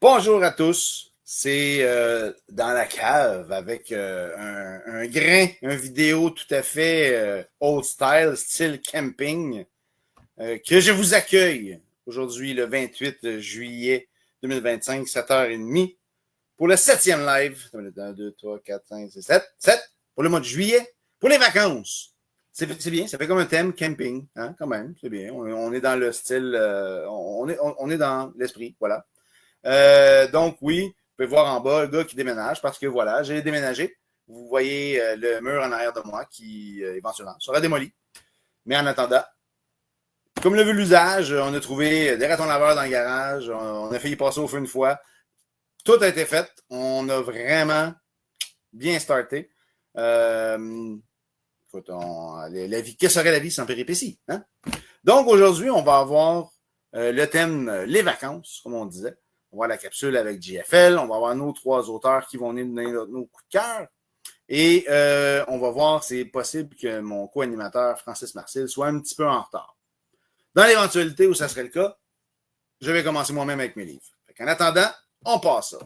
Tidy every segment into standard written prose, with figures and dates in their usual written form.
Bonjour à tous, c'est dans la cave avec un grain, une vidéo tout à fait old style, style camping, que je vous accueille aujourd'hui le 28 juillet 2025, 7h30, pour le 7e live. 1, 2, 3, 4, 5, 6, 7, pour le mois de juillet, pour les vacances. C'est bien, ça fait comme un thème camping, hein, quand même, c'est bien. On est dans le style, on est dans l'esprit, voilà. Donc oui, vous pouvez voir en bas le gars qui déménage parce que voilà, j'ai déménagé. Vous voyez le mur en arrière de moi qui éventuellement sera démoli. Mais en attendant, comme le veut l'usage, on a trouvé des ratons laveurs dans le garage, on a failli passer au feu une fois. Tout a été fait. On a vraiment bien starté. Écoute, la vie, que serait la vie sans péripéties? Hein? Donc aujourd'hui, on va avoir le thème les vacances, comme on disait. On va avoir la capsule avec JFL. On va avoir nos 3 auteurs qui vont donner nos coups de cœur. Et on va voir si c'est possible que mon co-animateur Francis Marcel soit un petit peu en retard. Dans l'éventualité où ça serait le cas, je vais commencer moi-même avec mes livres. En attendant, on passe ça.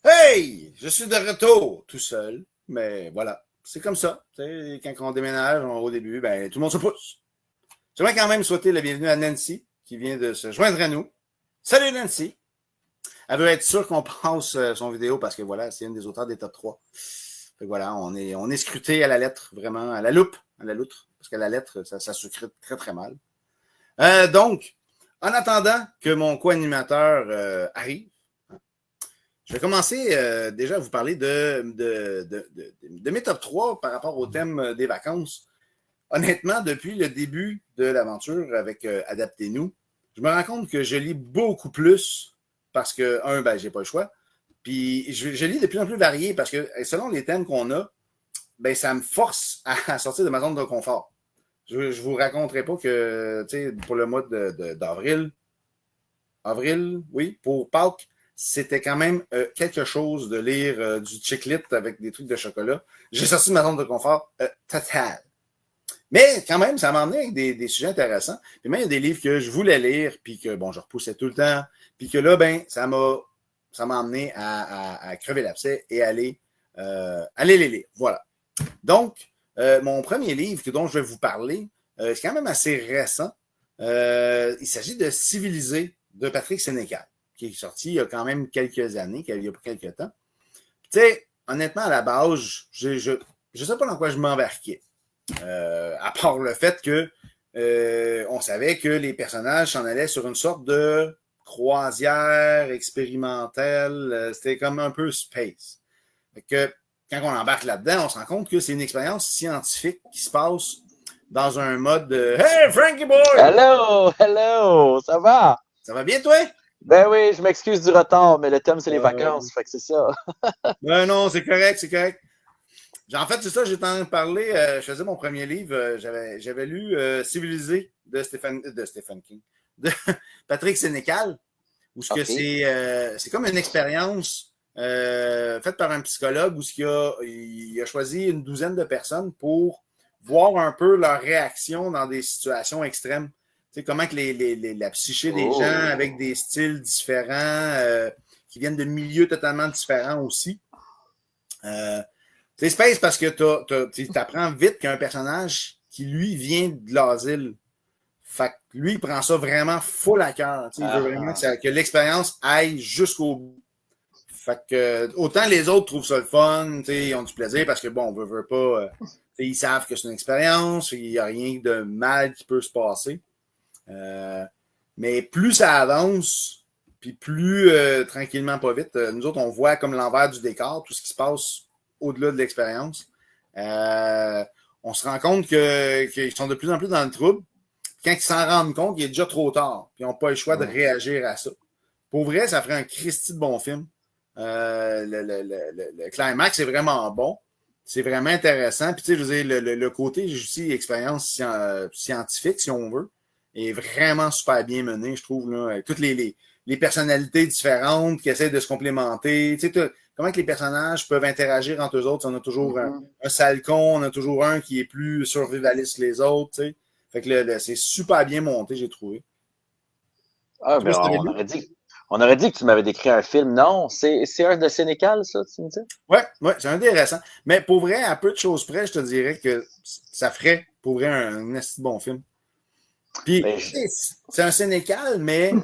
Hey! Je suis de retour, tout seul. Mais voilà, c'est comme ça. T'sais, quand on déménage au début, ben, tout le monde se pousse. J'aimerais quand même souhaiter la bienvenue à Nancy, qui vient de se joindre à nous. Salut Nancy! Elle veut être sûre qu'on passe son vidéo parce que voilà, c'est une des auteurs des top 3. Fait que voilà, on est scruté à la lettre, vraiment, à la loupe, à la loutre, parce qu'à la lettre, ça se scrute très, très mal. Donc, en attendant que mon co-animateur arrive, je vais commencer déjà à vous parler de mes top 3 par rapport au thème des vacances. Honnêtement, depuis le début de l'aventure avec Adaptez-nous, je me rends compte que je lis beaucoup plus parce que, ben, j'ai pas le choix. Puis, je lis de plus en plus varié parce que selon les thèmes qu'on a, ben, ça me force à sortir de ma zone de confort. Je vous raconterai pas que, tu sais, pour le mois d'avril, oui, pour Pâques, c'était quand même quelque chose de lire du chiclet avec des trucs de chocolat. J'ai sorti de ma zone de confort total. Mais quand même, ça m'a emmené avec des sujets intéressants. Puis même, il y a des livres que je voulais lire, puis que, bon, je repoussais tout le temps. Puis que là, ben, ça m'a emmené à crever l'abcès et aller les lire. Voilà. Donc, mon premier livre dont je vais vous parler, c'est quand même assez récent. Il s'agit de Civilisé de Patrick Sénécal, qui est sorti il y a quand même quelques années, il y a pas quelques temps. Tu sais, honnêtement, à la base, je sais pas dans quoi je m'embarquais. À part le fait que on savait que les personnages s'en allaient sur une sorte de croisière expérimentale. C'était comme un peu space. Fait que quand on embarque là-dedans, on se rend compte que c'est une expérience scientifique qui se passe dans un mode de Hey, Frankie Boy! Hello! Ça va? Ça va bien, toi? Ben oui, je m'excuse du retard, mais le thème, c'est les vacances, fait que c'est ça. Ben non, c'est correct, c'est correct. En fait, c'est ça, j'étais en train de parler. Je faisais mon premier livre. J'avais lu Civilisé de Stephen King, de Patrick Sénécal, où ce que OK. c'est comme une expérience faite par un psychologue où il a choisi une douzaine de personnes pour voir un peu leur réaction dans des situations extrêmes. Tu sais, comment que la psyché des gens Oh. avec des styles différents, qui viennent de milieux totalement différents aussi. C'est space parce que tu apprends vite qu'il y a un personnage qui, lui, vient de l'asile. Fait que lui, il prend ça vraiment full à cœur. Il veut vraiment que l'expérience aille jusqu'au bout. Fait que autant les autres trouvent ça le fun, ils ont du plaisir parce que bon, on veut pas. Ils savent que c'est une expérience, il n'y a rien de mal qui peut se passer. Mais plus ça avance, puis plus tranquillement, pas vite, nous autres, on voit comme l'envers du décor, tout ce qui se passe au-delà de l'expérience. On se rend compte qu'ils sont de plus en plus dans le trouble. quand ils s'en rendent compte, il est déjà trop tard. Puis ils n'ont pas le choix de réagir à ça. Pour vrai, ça ferait un Christy de bon film. Le climax est vraiment bon. C'est vraiment intéressant. Puis, tu sais, je veux dire, le côté aussi expérience scientifique, si on veut, est vraiment super bien mené, je trouve, là. Avec toutes les personnalités différentes qui essaient de se complémenter. Tu sais, comment que les personnages peuvent interagir entre eux autres. On a toujours un sale con, on a toujours un qui est plus survivaliste que les autres, tu sais. Fait que c'est super bien monté, j'ai trouvé. Ah, mais on aurait dit que tu m'avais décrit un film. Non, c'est un de Sénécal, ça, tu me dis? Ouais, c'est un des récents. Mais pour vrai, à peu de choses près, je te dirais que ça ferait pour vrai un assez bon film. Puis, c'est un Sénécal, mais tu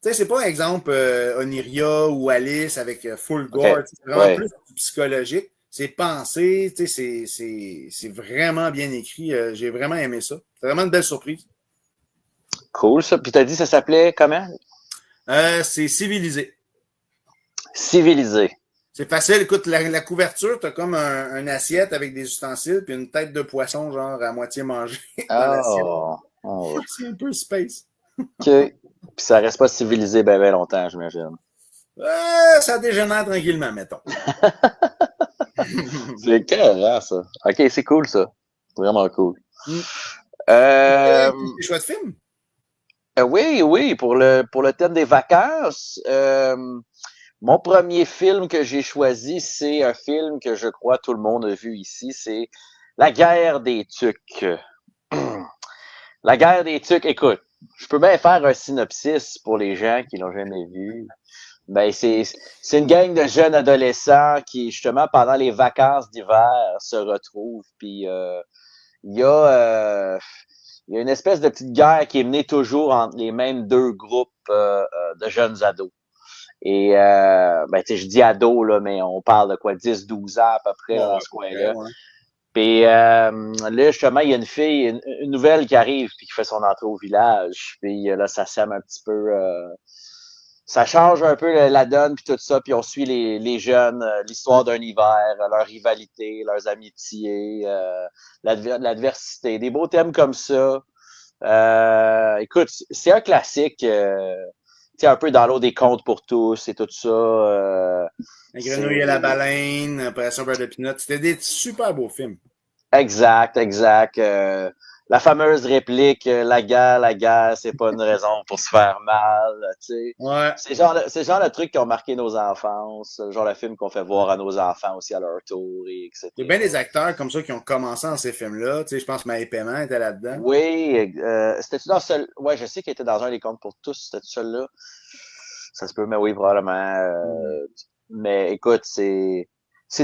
sais, c'est pas, exemple, Oniria ou Alice avec Full Gore. Okay. C'est vraiment plus psychologique. C'est pensé, tu sais, c'est vraiment bien écrit. J'ai vraiment aimé ça. C'est vraiment une belle surprise. Cool, ça. Puis t'as dit, ça s'appelait comment? C'est Civilisé. Civilisé. C'est facile. Écoute, la couverture, t'as comme un assiette avec des ustensiles puis une tête de poisson, genre, à moitié mangée dans l'assiette. Oh. C'est un peu space. OK. Puis ça reste pas civilisé ben longtemps, j'imagine. Ça dégénère tranquillement, mettons. C'est carré, ça. OK, c'est cool, ça. Vraiment cool. Des choix de film? Oui, pour le thème des vacances, mon premier film que j'ai choisi, c'est un film que je crois tout le monde a vu ici, c'est La guerre des Tucs. La guerre des Tucs, écoute, je peux bien faire un synopsis pour les gens qui l'ont jamais vu. Ben, c'est une gang de jeunes adolescents qui, justement, pendant les vacances d'hiver, se retrouvent, puis il y a une espèce de petite guerre qui est menée toujours entre les mêmes deux groupes de jeunes ados. Et ben, tu sais, je dis ados, là, mais on parle de quoi, 10-12 ans à peu près dans ce coin-là. Ouais. Puis là, justement, il y a une fille, une nouvelle qui arrive puis qui fait son entrée au village. Puis là, ça sème un petit peu. Ça change un peu la donne puis tout ça. Puis on suit les jeunes, l'histoire d'un hiver, leur rivalité, leurs amitiés, l'adversité, des beaux thèmes comme ça. Écoute, c'est un classique. Un peu dans l'eau des contes pour tous et tout ça. La grenouille et la baleine, Opération Beurre de Pinot. C'était des super beaux films. Exact. La fameuse réplique, la guerre, c'est pas une raison pour se faire mal. Tu sais. Ouais. C'est le genre de trucs qui ont marqué nos enfances, le genre de film qu'on fait voir à nos enfants aussi à leur tour, et etc. Il y a bien des acteurs comme ça qui ont commencé dans ces films-là. Tu sais, je pense que Maë Paiement était là-dedans. Oui, c'était-tu dans seul. Ouais, je sais qu'il était dans un des contes pour tous, c'était celui-là. Ça se peut, mais oui, probablement. Mais écoute, c'est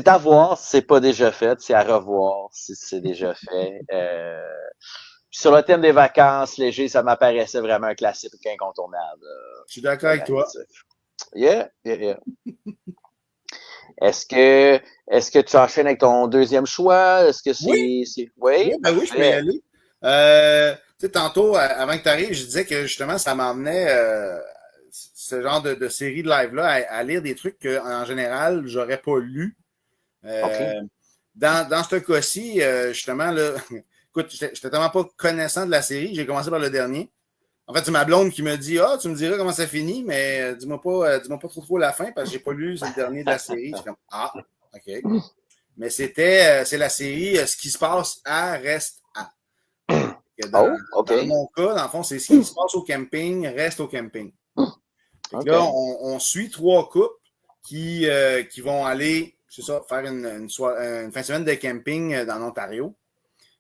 à voir si c'est pas déjà fait, c'est à revoir si c'est déjà fait. Sur le thème des vacances léger, ça m'apparaissait vraiment un classique incontournable. Je suis d'accord avec toi. Yeah. Est-ce que tu enchaînes avec ton deuxième choix? Est-ce que oui, je peux y aller. Tu sais, tantôt, avant que tu arrives, je disais que justement, ça m'emmenait ce genre de série de live-là à lire des trucs qu'en général, j'aurais pas lus. Okay. Dans ce cas-ci, justement, là, écoute, j'étais tellement pas connaissant de la série, j'ai commencé par le dernier. En fait, c'est ma blonde qui me dit tu me diras comment ça finit, mais dis-moi pas trop la fin parce que j'ai pas lu le dernier de la série. Je suis comme OK. Mais c'est la série Ce qui se passe à reste à. Dans mon cas, dans le fond, c'est ce qui se passe au camping reste au camping. Okay. Là, on suit 3 couples qui vont aller, c'est ça, faire une fin de semaine de camping dans l'Ontario.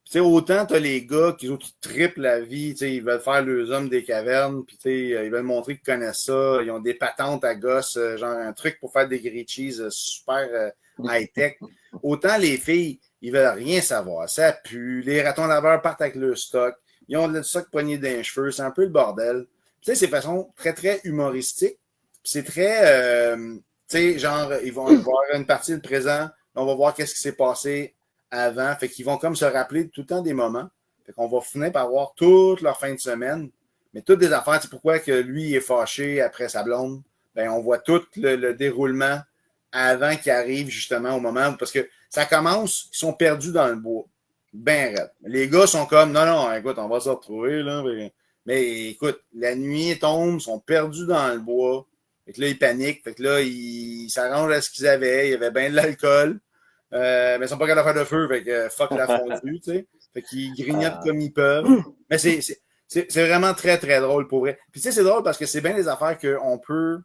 Puis, autant tu as les gars qui triplent la vie, ils veulent faire leurs hommes des cavernes, puis ils veulent montrer qu'ils connaissent ça, ils ont des patentes à gosse, genre un truc pour faire des grilled cheese super high-tech. Autant les filles, ils veulent rien savoir. Ça pue, les ratons laveurs partent avec leur stock, ils ont le stock poigné dans les cheveux, c'est un peu le bordel. Tu sais, c'est de façon très, très humoristique. Puis c'est très, tu sais, genre, ils vont voir une partie du présent, on va voir qu'est-ce qui s'est passé avant. Fait qu'ils vont comme se rappeler tout le temps des moments. Fait qu'on va finir par voir toute leur fin de semaine. Mais toutes des affaires, c'est pourquoi que lui est fâché après sa blonde. Ben, on voit tout le déroulement avant qu'il arrive justement au moment où, parce que ça commence, ils sont perdus dans le bois. Ben raide. Les gars sont comme, non, non, écoute, on va se retrouver, là. Mais écoute, la nuit tombe, ils sont perdus dans le bois. Fait que là, ils paniquent. Fait que là, ils s'arrangent à ce qu'ils avaient. Il y avait bien de l'alcool. Mais ils sont pas capables de faire de feu. Fait que fuck la fondue, tu sais. Fait qu'ils grignotent comme ils peuvent. Mais c'est vraiment très, très drôle pour vrai. Puis tu sais, c'est drôle parce que c'est bien des affaires qu'on peut,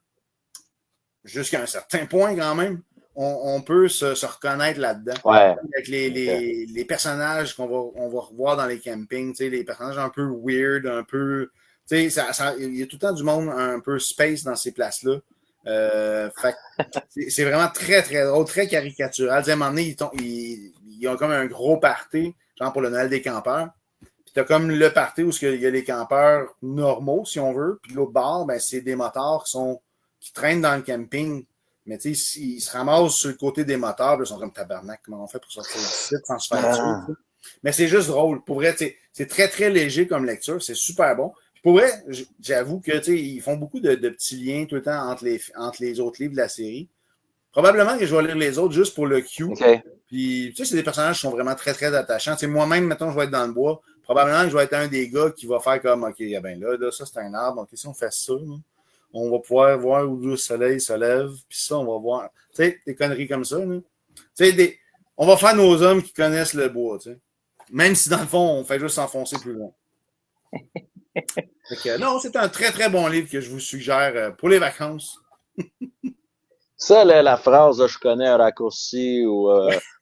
jusqu'à un certain point quand même, on peut se reconnaître là-dedans. Ouais. Avec les personnages on va revoir dans les campings, les personnages un peu weird, un peu. Il y a tout le temps du monde un peu space dans ces places-là. C'est vraiment très, très drôle, très caricatural. À un moment donné, ils ont comme un gros party, genre pour le Noël des campeurs. Puis t'as comme le party où il y a les campeurs normaux, si on veut. Puis l'autre bord, ben, c'est des motards qui traînent dans le camping. Mais tu sais, ils se ramassent sur le côté des moteurs, ils sont comme tabarnak, comment on fait pour sortir du site sans se faire tuer. Mais c'est juste drôle. Pour vrai, c'est très, très léger comme lecture, c'est super bon. Puis pour vrai, j'avoue que ils font beaucoup de petits liens tout le temps entre les autres livres de la série. Probablement que je vais lire les autres juste pour le Q. Okay. Puis, tu sais, c'est des personnages qui sont vraiment très, très attachants. Tu sais, moi-même, mettons, je vais être dans le bois. Probablement que je vais être un des gars qui va faire comme, OK, ben là, ça, c'est un arbre. OK, si on fait ça, là, on va pouvoir voir où le soleil se lève. Puis ça, on va voir. Tu sais, des conneries comme ça, là. Tu sais, on va faire nos hommes qui connaissent le bois, tu sais. Même si, dans le fond, on fait juste s'enfoncer plus loin. Non, c'est un très, très bon livre que je vous suggère pour les vacances. Ça, là, la phrase « je connais un raccourci » ou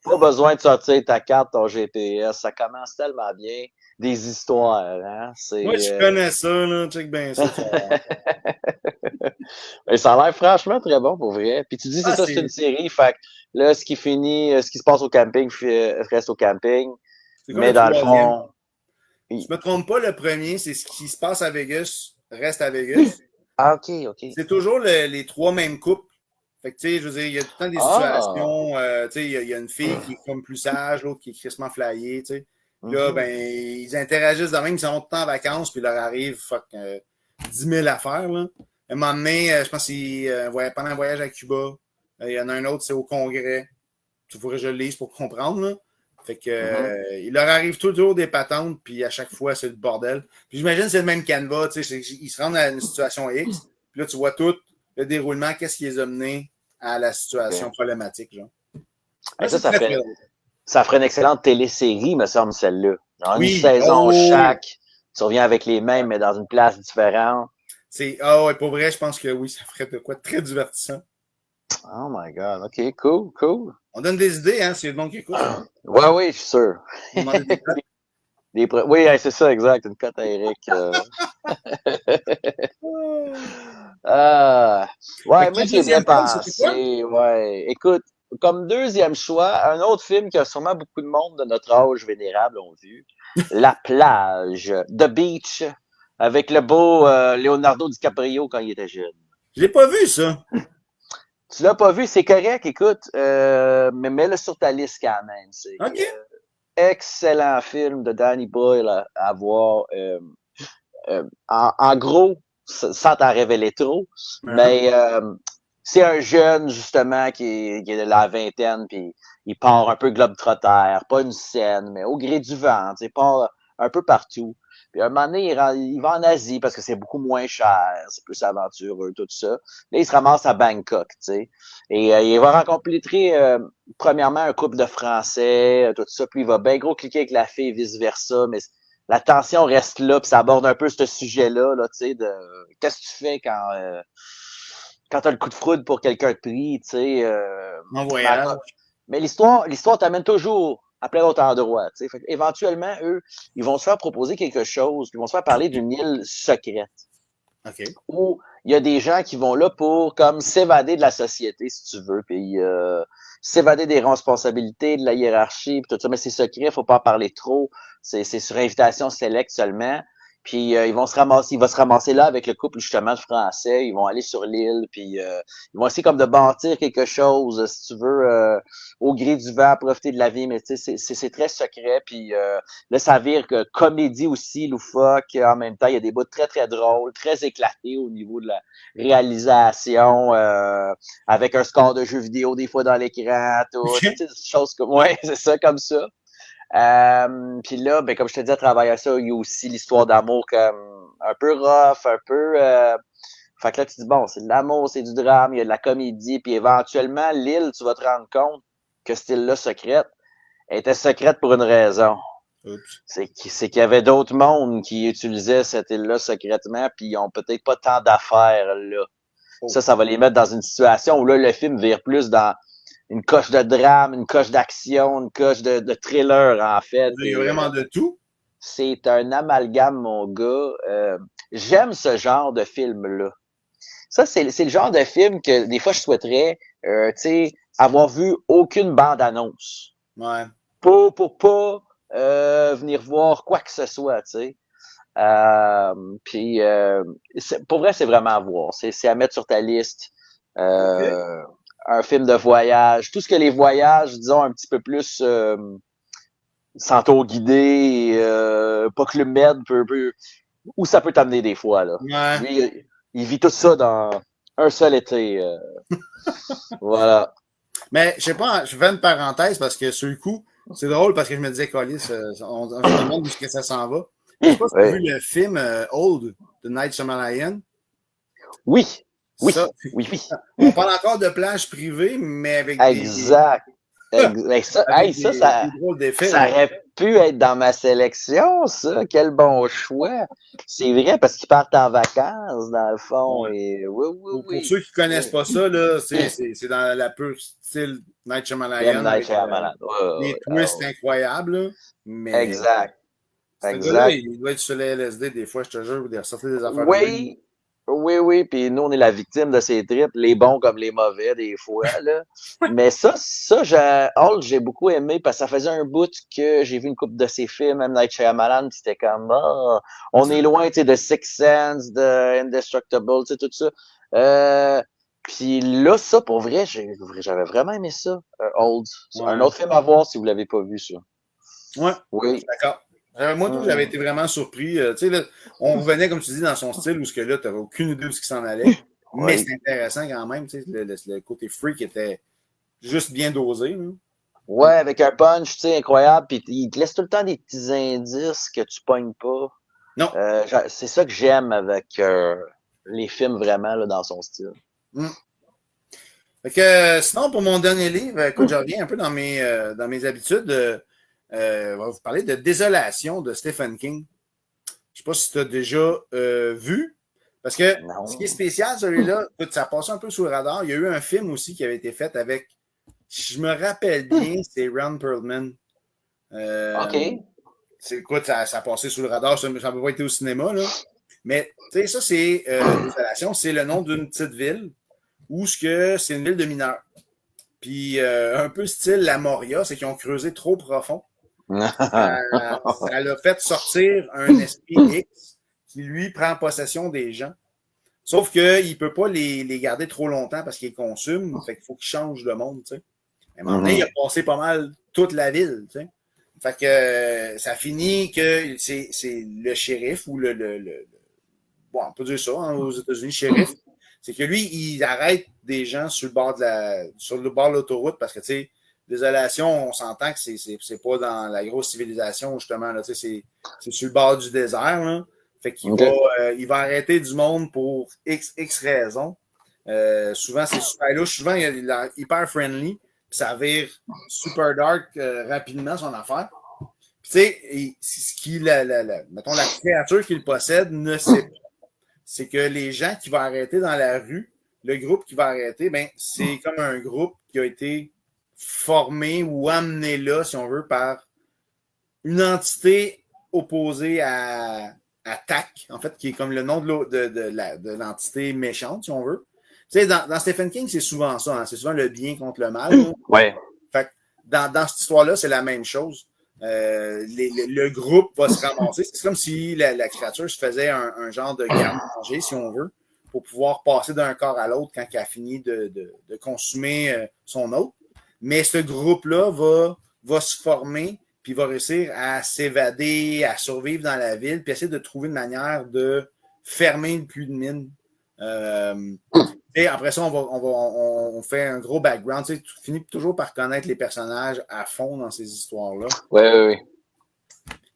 pas besoin de sortir ta carte, ton GPS », ça commence tellement bien. Des histoires, hein? Moi, je connais ça, là. Check bien ça. Mais ça a l'air franchement très bon pour vrai. Puis tu dis, c'est une série. Fait que là, ce qui se passe au camping, reste au camping. Mais dans le fond. Je me trompe pas, le premier, c'est ce qui se passe à Vegas, reste à Vegas. Ah, OK. C'est toujours les trois mêmes couples. Fait que, tu sais, je veux dire, il y a tout le temps des situations. Tu sais, il y a une fille qui est comme plus sage, l'autre qui est crissement flyée, tu sais. Là, ben, ils interagissent de même, ils sont tout le temps en vacances, puis il leur arrive 10 000 affaires, là. À un moment donné, je pense que pendant un voyage à Cuba, il y en a un autre, c'est au Congrès. Tu faudrait que je le lise pour comprendre, là. Fait que il leur arrive toujours des patentes, puis à chaque fois, c'est le bordel. Puis j'imagine que c'est le même canevas, tu sais, ils se rendent à une situation X, puis là, tu vois tout le déroulement, qu'est-ce qui les a menés à la situation problématique, genre. Là, ça ferait une excellente télésérie, me semble, celle-là. Genre une saison chaque. Tu reviens avec les mêmes, mais dans une place différente. Ouais, pour vrai, je pense que oui, ça ferait de quoi de très divertissant. Oh my God. OK, cool. On donne des idées, hein, s'il y a de monde qui écoute. Oui, je suis sûr. Oui, c'est ça, exact. Une cote à Eric. Ouais, moi, j'ai bien pensé. Ouais. Écoute, comme deuxième choix, un autre film que sûrement beaucoup de monde de notre âge vénérable ont vu. La plage. The Beach. Avec le beau Leonardo DiCaprio quand il était jeune. Je l'ai pas vu, ça. Tu l'as pas vu, c'est correct, écoute, mais mets-le sur ta liste quand même. C'est excellent film de Danny Boyle à voir. En gros, sans t'en révéler trop, mais c'est un jeune, justement, qui est de la vingtaine, puis il part un peu globe-trotter, pas une scène, mais au gré du vent, il part un peu partout. Puis à un moment donné, il va en Asie parce que c'est beaucoup moins cher, c'est plus aventureux, tout ça. Là, il se ramasse à Bangkok, tu sais. Et il va rencontrer, premièrement, un couple de Français, tout ça. Puis il va bien gros cliquer avec la fille, vice-versa. Mais la tension reste là, puis ça aborde un peu ce sujet-là, là, tu sais, de qu'est-ce que tu fais quand t'as le coup de foudre pour quelqu'un de pris, tu sais. En voyage. Mais l'histoire t'amène toujours à plein d'autres endroits. Fait éventuellement, eux, ils vont se faire proposer quelque chose, ils vont se faire parler d'une île secrète. OK. Où il y a des gens qui vont là pour comme s'évader de la société, si tu veux, puis s'évader des responsabilités, de la hiérarchie, puis tout ça, mais c'est secret, faut pas en parler trop. C'est sur invitation select seulement. Puis il va se ramasser là avec le couple justement de Français. Ils vont aller sur l'île, puis ils vont essayer comme de bâtir quelque chose, si tu veux, au gré du vent, profiter de la vie. Mais tu sais, c'est très secret. Puis là, ça vire que comédie aussi, loufoque. En même temps, il y a des bouts très très drôles, très éclatés au niveau de la réalisation, avec un score de jeu vidéo des fois dans l'écran, tout, des choses comme c'est ça comme ça. Puis là, ben, comme je te dis, à travers ça, il y a aussi l'histoire d'amour comme un peu rough, un peu... Fait que là, tu dis, bon, c'est de l'amour, c'est du drame, il y a de la comédie, puis éventuellement, l'île, tu vas te rendre compte que cette île-là secrète, elle était secrète pour une raison. Oups. C'est qu'il y avait d'autres mondes qui utilisaient cette île-là secrètement, puis ils ont peut-être pas tant d'affaires là. Oh. Ça va les mettre dans une situation où là, le film vire plus dans une coche de drame, une coche d'action, une coche de thriller, en fait. Il y a vraiment de tout. C'est un amalgame, mon gars. J'aime ce genre de film-là. Ça, c'est le genre de film que des fois, je souhaiterais, tu sais, avoir vu aucune bande-annonce. Ouais. Pour pas venir voir quoi que ce soit, tu sais. Puis, pour vrai, c'est vraiment à voir. C'est à mettre sur ta liste. OK. Un film de voyage. Tout ce que les voyages, disons, un petit peu plus guidé, pas Club Med, où ça peut t'amener des fois, là. Ouais. Lui, il vit tout ça dans un seul été. Voilà. Mais je sais pas, je fais une parenthèse parce que sur le coup, c'est drôle parce que je me disais, Colis, on se demande d'où ça s'en va. Je sais pas si tu as Ouais. vu le film Old de Night Shyamalan. Oui. Oui. Ça, Oui, oui. on parle encore de plage privée, mais avec Exact. Avec ça, avec ça des drôles d'effets. ça aurait pu être dans ma sélection, ça. Quel bon choix. C'est vrai, parce qu'ils partent en vacances, dans le fond. Ouais. Et Pour ceux qui connaissent pas ça, là, c'est dans la pure style Night M. Shyamalan Night avec Shyamalan. des twists incroyables. Là, mais Exact. ce gars-là, Exact. il doit être sur les LSD des fois, je te jure, ou des sortir des affaires de même. Oui. Oui. Puis nous, on est la victime de ces trips, les bons comme les mauvais, des fois, là. Mais j'ai beaucoup aimé parce que ça faisait un bout que j'ai vu une couple de ses films, M. Night Shyamalan, puis c'était comme, on est loin, tu sais, de Sixth Sense, de Indestructible, tu sais, tout ça. Puis là, ça, pour vrai, j'avais vraiment aimé ça, Old. C'est un Ouais. autre film à voir si vous l'avez pas vu, ça. Ouais, Oui. d'accord. Moi, tout, j'avais été vraiment surpris. Tu sais, là, on revenait, comme tu dis, dans son style où ce que là, tu n'avais aucune idée de ce qui s'en allait. Mais Oui. c'est intéressant quand même. Tu sais, le côté freak était juste bien dosé. Là. Ouais, avec un punch, tu sais, incroyable. Puis il te laisse tout le temps des petits indices que tu pognes pas. Non. C'est ça que j'aime avec les films vraiment là, dans son style. Mm. Fait que, sinon, pour mon dernier livre, écoute, je reviens un peu dans mes habitudes. On va vous parler de Désolation de Stephen King. Je sais pas si tu as déjà vu. Parce que Non. ce qui est spécial, celui-là, ça passe un peu sous le radar. Il y a eu un film aussi qui avait été fait avec, si je me rappelle bien, c'est Ron Perlman. OK. Écoute, ça a passé sous le radar, ça n'a pas été au cinéma, là. Mais, tu sais, ça, c'est Désolation, c'est le nom d'une petite ville où c'est une ville de mineurs. Puis, un peu style la Moria, c'est qu'ils ont creusé trop profond. Ça l'a fait sortir un esprit X qui, lui, prend possession des gens. Sauf qu'il ne peut pas les garder trop longtemps parce qu'ils consument. Fait qu'il faut qu'il change de monde, tu sais. À un moment donné, il a passé pas mal toute la ville, tu sais. Fait que ça finit que c'est le shérif ou bon, on peut dire ça, hein, aux États-Unis, shérif. C'est que lui, il arrête des gens sur le bord de l'autoroute parce que, tu sais, Désolation, on s'entend que c'est pas dans la grosse civilisation, justement, là, tu sais, c'est sur le bord du désert, là. Fait qu'il il va arrêter du monde pour X raisons. Souvent, c'est super louche. Souvent, il est hyper friendly. Puis ça vire super dark rapidement, son affaire. Puis, tu sais, mettons, la créature qu'il possède ne sait pas. C'est que les gens qui vont arrêter dans la rue, le groupe qui va arrêter, ben, c'est comme un groupe qui a été formé ou amené là, si on veut, par une entité opposée à TAC, en fait, qui est comme le nom de l'entité méchante, si on veut. Tu sais, dans Stephen King, c'est souvent ça. Hein, c'est souvent le bien contre le mal. Là. Ouais. Fait que dans cette histoire-là, c'est la même chose. Le groupe va se ramasser. C'est comme si la créature se faisait un genre de garde-manger, si on veut, pour pouvoir passer d'un corps à l'autre quand elle a fini de consommer son hôte. Mais ce groupe-là va se former puis va réussir à s'évader, à survivre dans la ville, puis essayer de trouver une manière de fermer le puits de mine. Et après ça, on fait un gros background. Tu sais, tu finis toujours par connaître les personnages à fond dans ces histoires-là. Oui, oui, oui.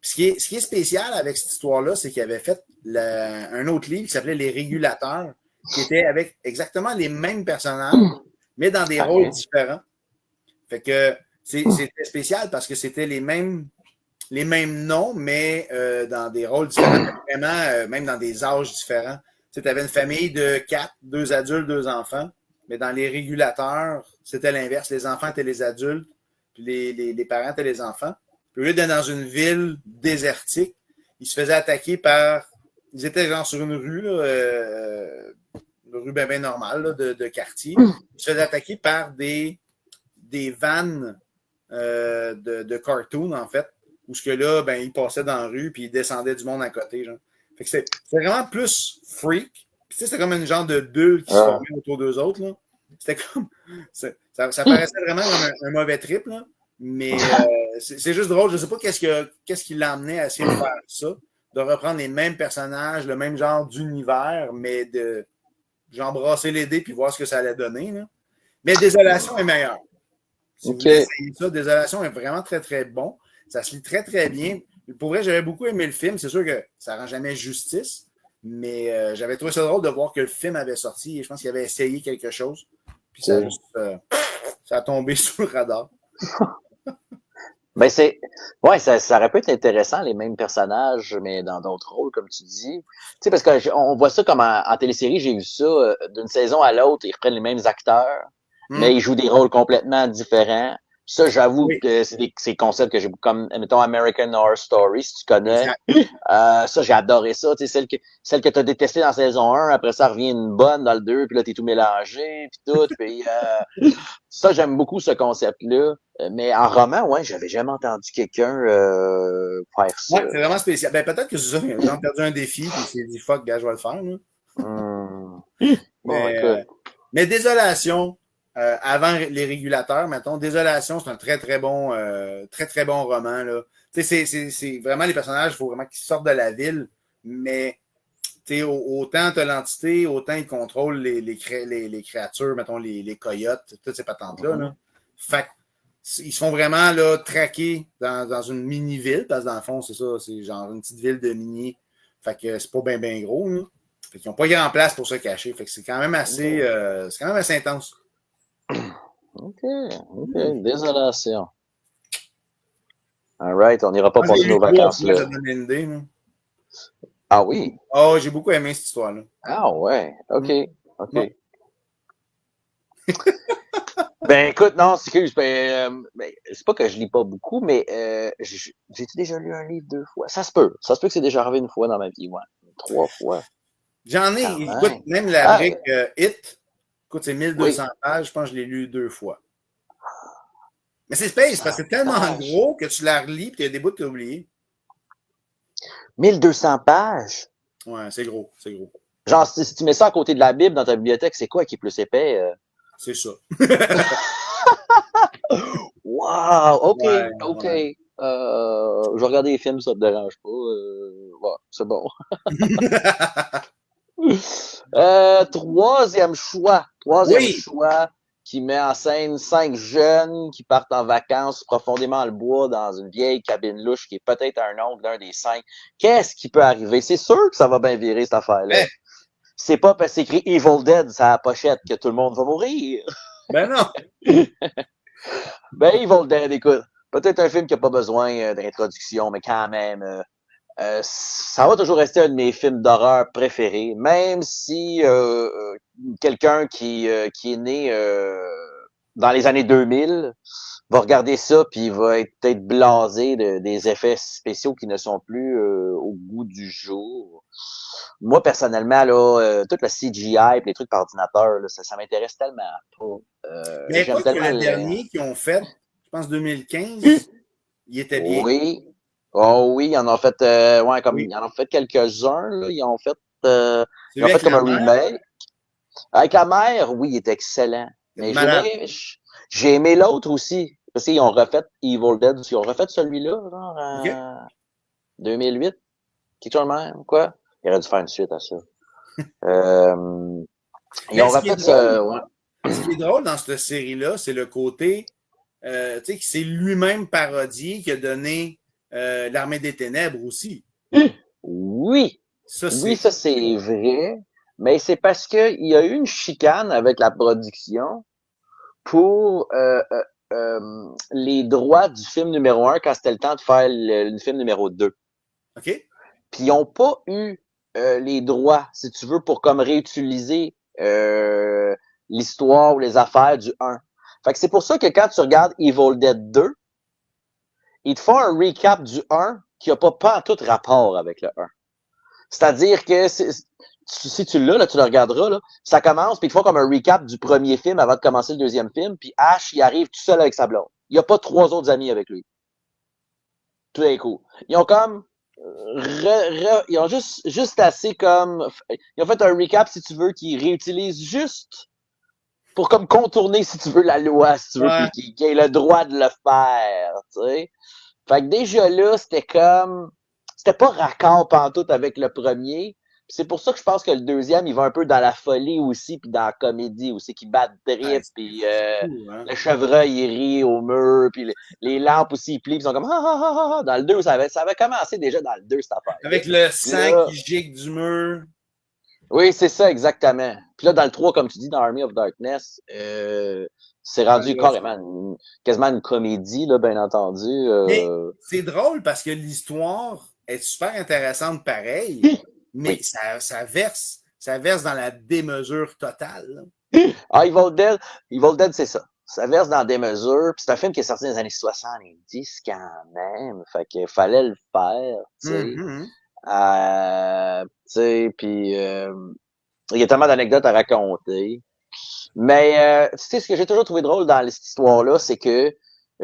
Ce qui est spécial avec cette histoire-là, c'est qu'il avait fait un autre livre qui s'appelait Les Régulateurs, qui était avec exactement les mêmes personnages, mais dans des rôles différents. Fait que c'était spécial parce que c'était les mêmes noms, mais dans des rôles différents, vraiment, même dans des âges différents. Tu avais une famille de 4, 2 adultes, 2 enfants, mais dans les régulateurs, c'était l'inverse. Les enfants étaient les adultes, puis les parents étaient les enfants. Puis au lieu d'être dans une ville désertique, ils se faisaient attaquer par... Ils étaient genre sur une rue, là, une rue bien normale là, de quartier. Ils se faisaient attaquer par des vannes de cartoon, en fait, où ce que là, ben, ils passaient dans la rue puis ils descendaient du monde à côté. Genre. Fait que c'est vraiment plus freak. Puis, tu sais, c'était comme une genre de bulle qui se formait autour d'eux autres. Là. C'était comme. Ça paraissait vraiment comme un mauvais trip, là. Mais c'est juste drôle. Je ne sais pas qu'est-ce qui l'a amené à essayer de faire ça, de reprendre les mêmes personnages, le même genre d'univers, mais de genre brasser les dés puis voir ce que ça allait donner. Là. Mais Désolation est meilleur. Si vous voulez essayer ça, Désolation est vraiment très, très bon. Ça se lit très, très bien. Pour vrai, j'avais beaucoup aimé le film. C'est sûr que ça ne rend jamais justice, mais j'avais trouvé ça drôle de voir que le film avait sorti et je pense qu'il avait essayé quelque chose. Puis ça a juste ça a tombé sous le radar. Ben ouais, ça aurait pu être intéressant, les mêmes personnages, mais dans d'autres rôles, comme tu dis. Tu sais, parce que on voit ça comme en télésérie, j'ai vu ça, d'une saison à l'autre, ils reprennent les mêmes acteurs, mais ils jouent des rôles complètement différents. Ça, j'avoue que c'est des concepts que j'ai beaucoup, comme, mettons, American Horror Story, si tu connais. Ça, j'ai adoré ça. Tu sais, celle que t'as détestée dans saison 1, après ça revient une bonne dans le 2, puis là, t'es tout mélangé, puis tout. Puis, ça, j'aime beaucoup ce concept-là. Mais en roman, ouais, j'avais jamais entendu quelqu'un faire ça. Ouais, c'est vraiment spécial. Ben, peut-être que c'est ça. Ils ont perdu un défi, puis il s'est dit, fuck, gars, je vais le faire. Là. Mais Désolation, avant les régulateurs, mettons, Désolation, c'est un très, très bon roman. Là. Tu sais, c'est vraiment les personnages, il faut vraiment qu'ils sortent de la ville, mais autant tu as l'entité, autant ils contrôlent les créatures, mettons, les coyotes, toutes ces patentes-là. Là. Fait ils se font vraiment là, traquer dans une mini-ville, parce que dans le fond, c'est ça, c'est genre une petite ville de miniers. Fait que c'est pas bien gros. Là. Fait qu'ils n'ont pas grand place pour se cacher. Fait que c'est quand même assez intense. OK. Désolation. All right, on n'ira pas passer nos vacances là. Ça donne une idée. Là. Ah oui? Oh, j'ai beaucoup aimé cette histoire-là. Ah ouais, OK. Ben écoute, non, excuse, c'est pas que je lis pas beaucoup, mais j'ai-tu déjà lu un livre 2 fois? Ça se peut que c'est déjà arrivé une fois dans ma vie, ouais. 3 fois. J'en ai, écoute, même la brique Hit, écoute, c'est 1200 pages, je pense que je l'ai lu 2 fois. Mais c'est space, parce que c'est tellement gros que tu la relis et il y a des bouts que tu as oubliés. 1200 pages? Ouais, c'est gros. Genre, si tu mets ça à côté de la Bible dans ta bibliothèque, c'est quoi qui est plus épais? C'est ça. Wow! OK. Ouais. Je vais regarder les films, ça te dérange pas. Ouais, c'est bon. Troisième choix qui met en scène 5 jeunes qui partent en vacances profondément dans le bois dans une vieille cabine louche qui est peut-être un oncle d'un des 5. Qu'est-ce qui peut arriver? C'est sûr que ça va bien virer cette affaire-là. C'est pas parce que c'est écrit Evil Dead sur la pochette que tout le monde va mourir. Ben non! Ben Evil Dead, écoute, peut-être un film qui n'a pas besoin d'introduction, mais quand même, ça va toujours rester un de mes films d'horreur préférés, même si quelqu'un qui est né dans les années 2000 va regarder ça puis va être peut-être blasé des effets spéciaux qui ne sont plus au goût du jour. Moi, personnellement, là, tout le CGI et les trucs par ordinateur, là, ça m'intéresse tellement pas. Mais j'aime tellement le dernier qu'ils ont fait, je pense 2015, il était bien. Oui. Oh oui, ils en ont fait ils en ont fait quelques-uns, là. Ils ont fait comme un remake. Avec la mère, oui, il est excellent. Mais j'ai aimé l'autre aussi. Parce qu'ils ont refait Evil Dead. Ils ont refait celui-là, genre, en 2008. Quelque chose de même, quoi? Il aurait dû faire une suite à ça. Ils ont refait ça. Ouais. Ce qui est drôle dans cette série-là, c'est le côté, tu sais, que c'est lui-même parodié qui a donné l'Armée des Ténèbres aussi. Oui. Ça, Oui, ça c'est vrai. Mais c'est parce qu'il y a eu une chicane avec la production pour les droits du film numéro 1 quand c'était le temps de faire le film numéro 2. OK. Puis ils n'ont pas eu les droits, si tu veux, pour comme réutiliser l'histoire ou les affaires du 1. Fait que c'est pour ça que quand tu regardes Evil Dead 2, ils te font un recap du 1 qui n'a pas en tout rapport avec le 1. C'est-à-dire que si tu l'as, là, tu le regarderas, là, ça commence, puis ils te font comme un recap du premier film avant de commencer le deuxième film, puis Ash, il arrive tout seul avec sa blonde. Il n'y a pas 3 autres amis avec lui. Tout est cool. Ils ont comme ils ont juste assez comme ils ont fait un recap si tu veux qui réutilise juste pour comme contourner si tu veux la loi si tu veux Ouais. puis qui ait le droit de le faire, tu sais. Fait que déjà là c'était pas raccord pantoute avec le premier. C'est pour ça que je pense que le deuxième, il va un peu dans la folie aussi, puis dans la comédie aussi, qui bat de drip, puis hein? le chevreuil, il rit au mur, puis les lampes aussi, ils plient, puis ils sont comme « Ah, ah, ah, ah! » Dans le 2, ça avait commencé déjà dans le 2, cette affaire. Avec le sang là, qui gicle du mur. oui, c'est ça, exactement. Puis là, dans le 3, comme tu dis, dans Army of Darkness, c'est rendu quasiment une comédie, là, bien entendu. Mais c'est drôle parce que l'histoire est super intéressante pareil, mais Oui. ça verse dans la démesure totale. Ah, Evil Dead, c'est ça. Ça verse dans des mesures. Puis c'est un film qui est sorti dans les années 70 quand même. Fait qu'il fallait le faire, tu sais. Mm-hmm. Tu sais, puis il y a tellement d'anecdotes à raconter. Mais tu sais, ce que j'ai toujours trouvé drôle dans cette histoire-là, c'est que, tu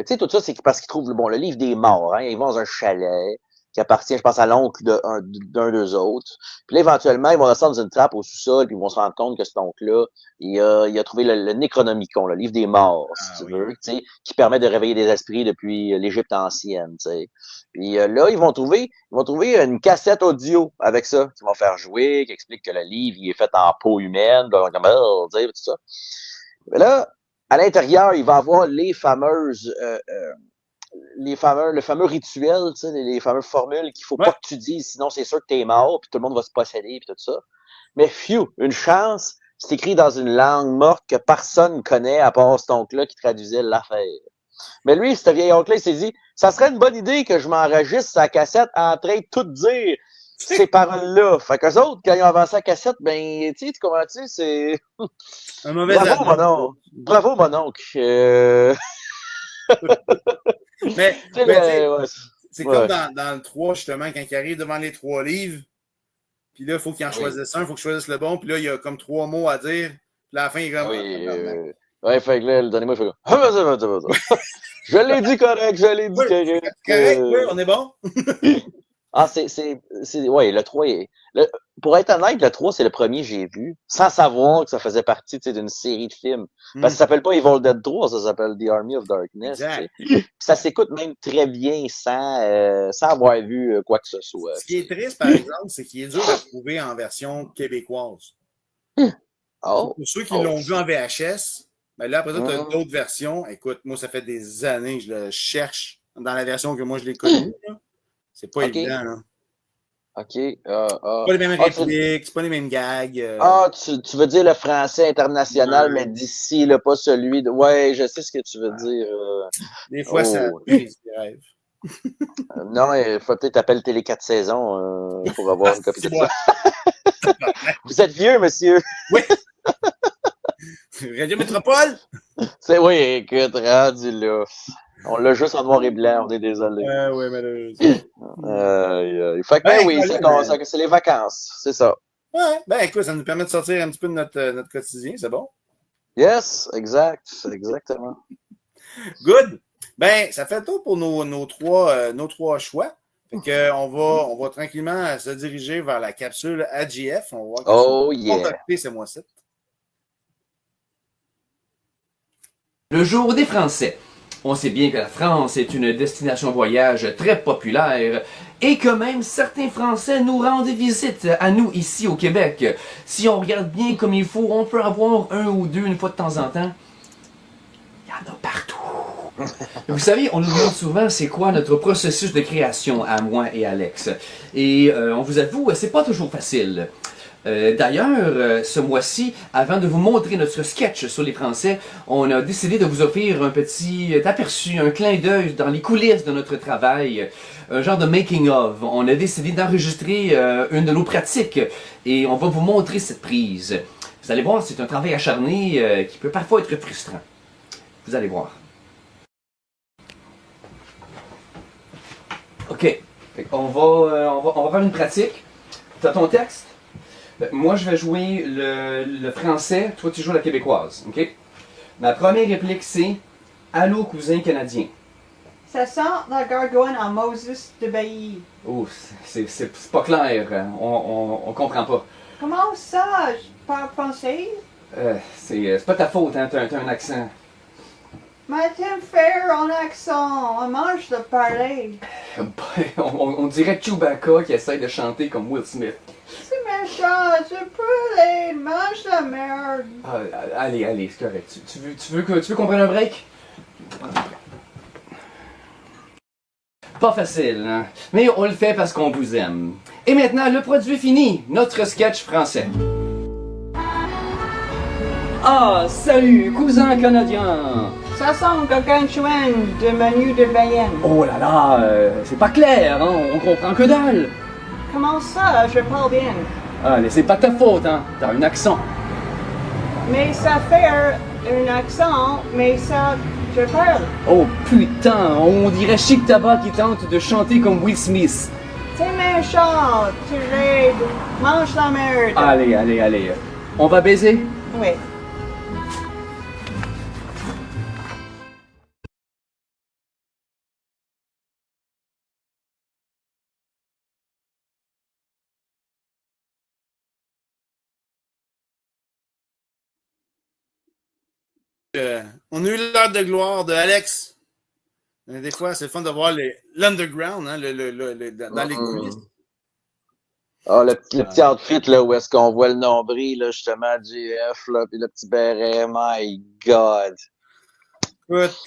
sais, tout ça, c'est parce qu'ils trouvent le livre des morts. Hein, ils vont dans un chalet qui appartient, je pense, à l'oncle d'un d'eux autres. Puis là, éventuellement, ils vont descendre dans une trappe au sous-sol, puis ils vont se rendre compte que cet oncle-là, il a trouvé le Necronomicon, le livre des morts, si tu veux, tu sais, qui permet de réveiller des esprits depuis l'Égypte ancienne, tu sais. Puis là, ils vont trouver une cassette audio avec ça, qu'ils vont faire jouer, qui explique que le livre, il est fait en peau humaine, comme, tout ça. Mais là, à l'intérieur, il va avoir le fameux rituel, tu sais, les fameuses formules qu'il faut pas que tu dises, sinon c'est sûr que t'es mort, puis tout le monde va se posséder, puis tout ça. Mais une chance, c'est écrit dans une langue morte que personne connaît à part cet oncle-là qui traduisait l'affaire. Mais lui, ce vieil oncle-là, il s'est dit, ça serait une bonne idée que je m'enregistre sa cassette en train de tout dire ces paroles-là. Fait qu'eux autres, quand ils ont avancé la cassette, ben, tu comprends-tu, c'est... Un mauvais Bravo, mon oncle. Bravo, mon oncle. Mais c'est comme dans le 3, justement, quand il arrive devant les 3 livres, puis là, il faut qu'il en choisisse un, il faut qu'il choisisse le bon, puis là, il y a comme 3 mots à dire, puis à la fin, il est comme... ouais, fait que là, le dernier mot, il fait comme... Je l'ai dit correct, correct. Correct, oui, on est bon. Ah, ouais, le 3 pour être honnête, le 3, c'est le premier que j'ai vu, sans savoir que ça faisait partie, d'une série de films. Parce que ça s'appelle pas Evil Dead 3, ça s'appelle The Army of Darkness. Ça s'écoute même très bien sans avoir vu quoi que ce soit. Ce qui est triste, par exemple, c'est qu'il est dur à trouver en version québécoise. Pour ceux qui l'ont vu en VHS, ben là, après ça, tu as d'autres versions. Écoute, moi, ça fait des années que je le cherche dans la version que moi, je l'ai connue. C'est pas évident, là. OK. pas les mêmes répliques, c'est pas les mêmes gags. Tu veux dire le français international, mais d'ici, là, pas celui de... Ouais, je sais ce que tu veux dire. Des fois, ça brise des rêves. Non, il faut peut-être appeler Télé 4 saisons pour avoir une copie de ça. Vous êtes vieux, monsieur. Oui. Radio Métropole? Oui, écoute, rendu là. On l'a juste en noir et blanc, on est désolé. Oui, malheureusement. Fait que oui, c'est les vacances, c'est ça. Ouais, écoute, ça nous permet de sortir un petit peu de notre quotidien, c'est bon? Yes, exactement. Good. Ça fait le tour pour nos trois choix. Fait que on va tranquillement se diriger vers la capsule AGF. On va voir contacter ce mois-ci. Le jour des Français. On sait bien que la France est une destination voyage très populaire et que même certains Français nous rendent visite à nous ici au Québec. Si on regarde bien comme il faut, on peut avoir un ou deux une fois de temps en temps. Il y en a partout. Vous savez, on nous demande souvent c'est quoi notre processus de création à moi et Alex. Et on vous avoue, c'est pas toujours facile. D'ailleurs, ce mois-ci, avant de vous montrer notre sketch sur les Français, on a décidé de vous offrir un petit aperçu, un clin d'œil dans les coulisses de notre travail, un genre de making-of. On a décidé d'enregistrer une de nos pratiques et on va vous montrer cette prise. Vous allez voir, c'est un travail acharné qui peut parfois être frustrant. Vous allez voir. OK. On va faire une pratique. Tu as ton texte? Moi, je vais jouer le français, toi, tu joues la québécoise, OK? Ma première réplique, c'est « Allô, cousin canadien ». Ça sent la gargoine en Moses de Bailly. Oh, c'est pas clair, on comprend pas. Comment ça? Je parle français? C'est pas ta faute, hein, t'as un accent. Mais t'aimes faire un accent, on mange de parler. On dirait Chewbacca qui essaie de chanter comme Will Smith. C'est méchant, je brûle, mange la merde. Allez, c'est correct. Tu veux qu'on prenne un break? Pas facile, hein? Mais on le fait parce qu'on vous aime. Et maintenant, le produit fini, notre sketch français. Ah, salut, cousin canadien! Ça sent le gargantuan de menu de Bayenne. Oh là là, c'est pas clair, hein? On comprend que dalle! Comment ça? Je parle bien. Ah, mais c'est pas ta faute, hein? T'as un accent. Mais ça fait un accent, mais ça, je parle. Oh putain, on dirait Chic Tabac qui tente de chanter comme Will Smith. C'est méchant, tu raides, mange la merde. Allez. On va baiser? Oui. On a eu l'heure de gloire de Alex. Des fois, c'est le fun de voir l'underground, hein, dans les coulisses. Ah, le petit outfit, là, où est-ce qu'on voit le nombril, là, justement, GF, là, puis le petit béret, my God. Écoute,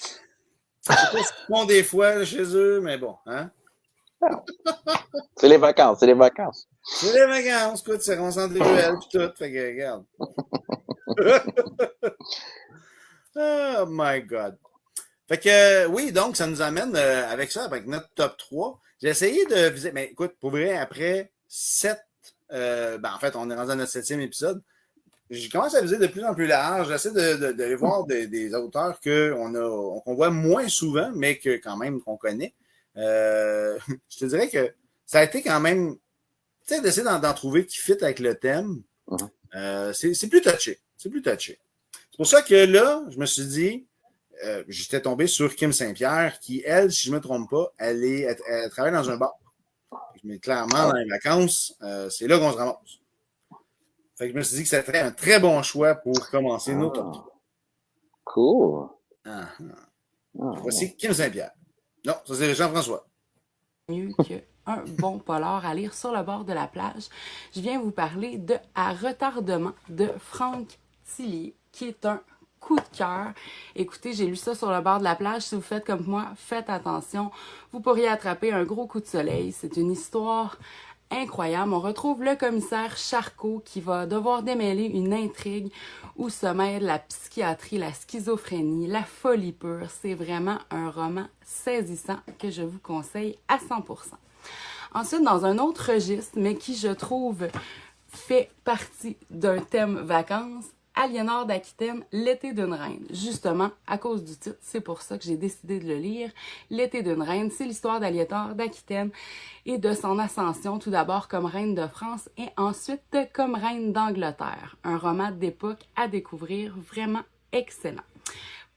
c'est pas ce qu'ils font des fois là, chez eux, mais bon, hein? C'est les vacances. C'est les vacances, écoute, c'est concentré Ruel pis tout, fait que regarde. Oh my God. Fait que oui, donc ça nous amène avec ça, avec notre top 3. J'ai essayé de viser, mais écoute, pour vrai, après 7, en fait, on est rendu à notre 7e épisode. Je commence à viser de plus en plus large. J'essaie de voir des auteurs qu'on voit moins souvent, mais que quand même qu'on connaît. Je te dirais que ça a été quand même, tu sais, d'essayer d'en trouver qui fit avec le thème. C'est plus touché. C'est plus touché. C'est pour ça que là, je me suis dit, j'étais tombé sur Kim Saint-Pierre, qui, elle, si je ne me trompe pas, elle travaille dans un bar. Mais clairement, dans les vacances, c'est là qu'on se ramasse. Fait que je me suis dit que c'était un très bon choix pour commencer nos top 3. Cool. Voici Kim Saint-Pierre. Non, ça c'est Jean-François. Mieux qu'un bon polar à lire sur le bord de la plage. Je viens vous parler de À retardement de Franck Tillier, qui est un coup de cœur. Écoutez, j'ai lu ça sur le bord de la plage. Si vous faites comme moi, faites attention. Vous pourriez attraper un gros coup de soleil. C'est une histoire incroyable. On retrouve le commissaire Charcot qui va devoir démêler une intrigue où se mêlent la psychiatrie, la schizophrénie, la folie pure. C'est vraiment un roman saisissant que je vous conseille à 100%. Ensuite, dans un autre registre, mais qui, je trouve, fait partie d'un thème vacances, Aliénor d'Aquitaine, L'été d'une reine. Justement, à cause du titre, c'est pour ça que j'ai décidé de le lire. L'été d'une reine, c'est l'histoire d'Aliénor d'Aquitaine et de son ascension, tout d'abord comme reine de France et ensuite comme reine d'Angleterre. Un roman d'époque à découvrir, vraiment excellent.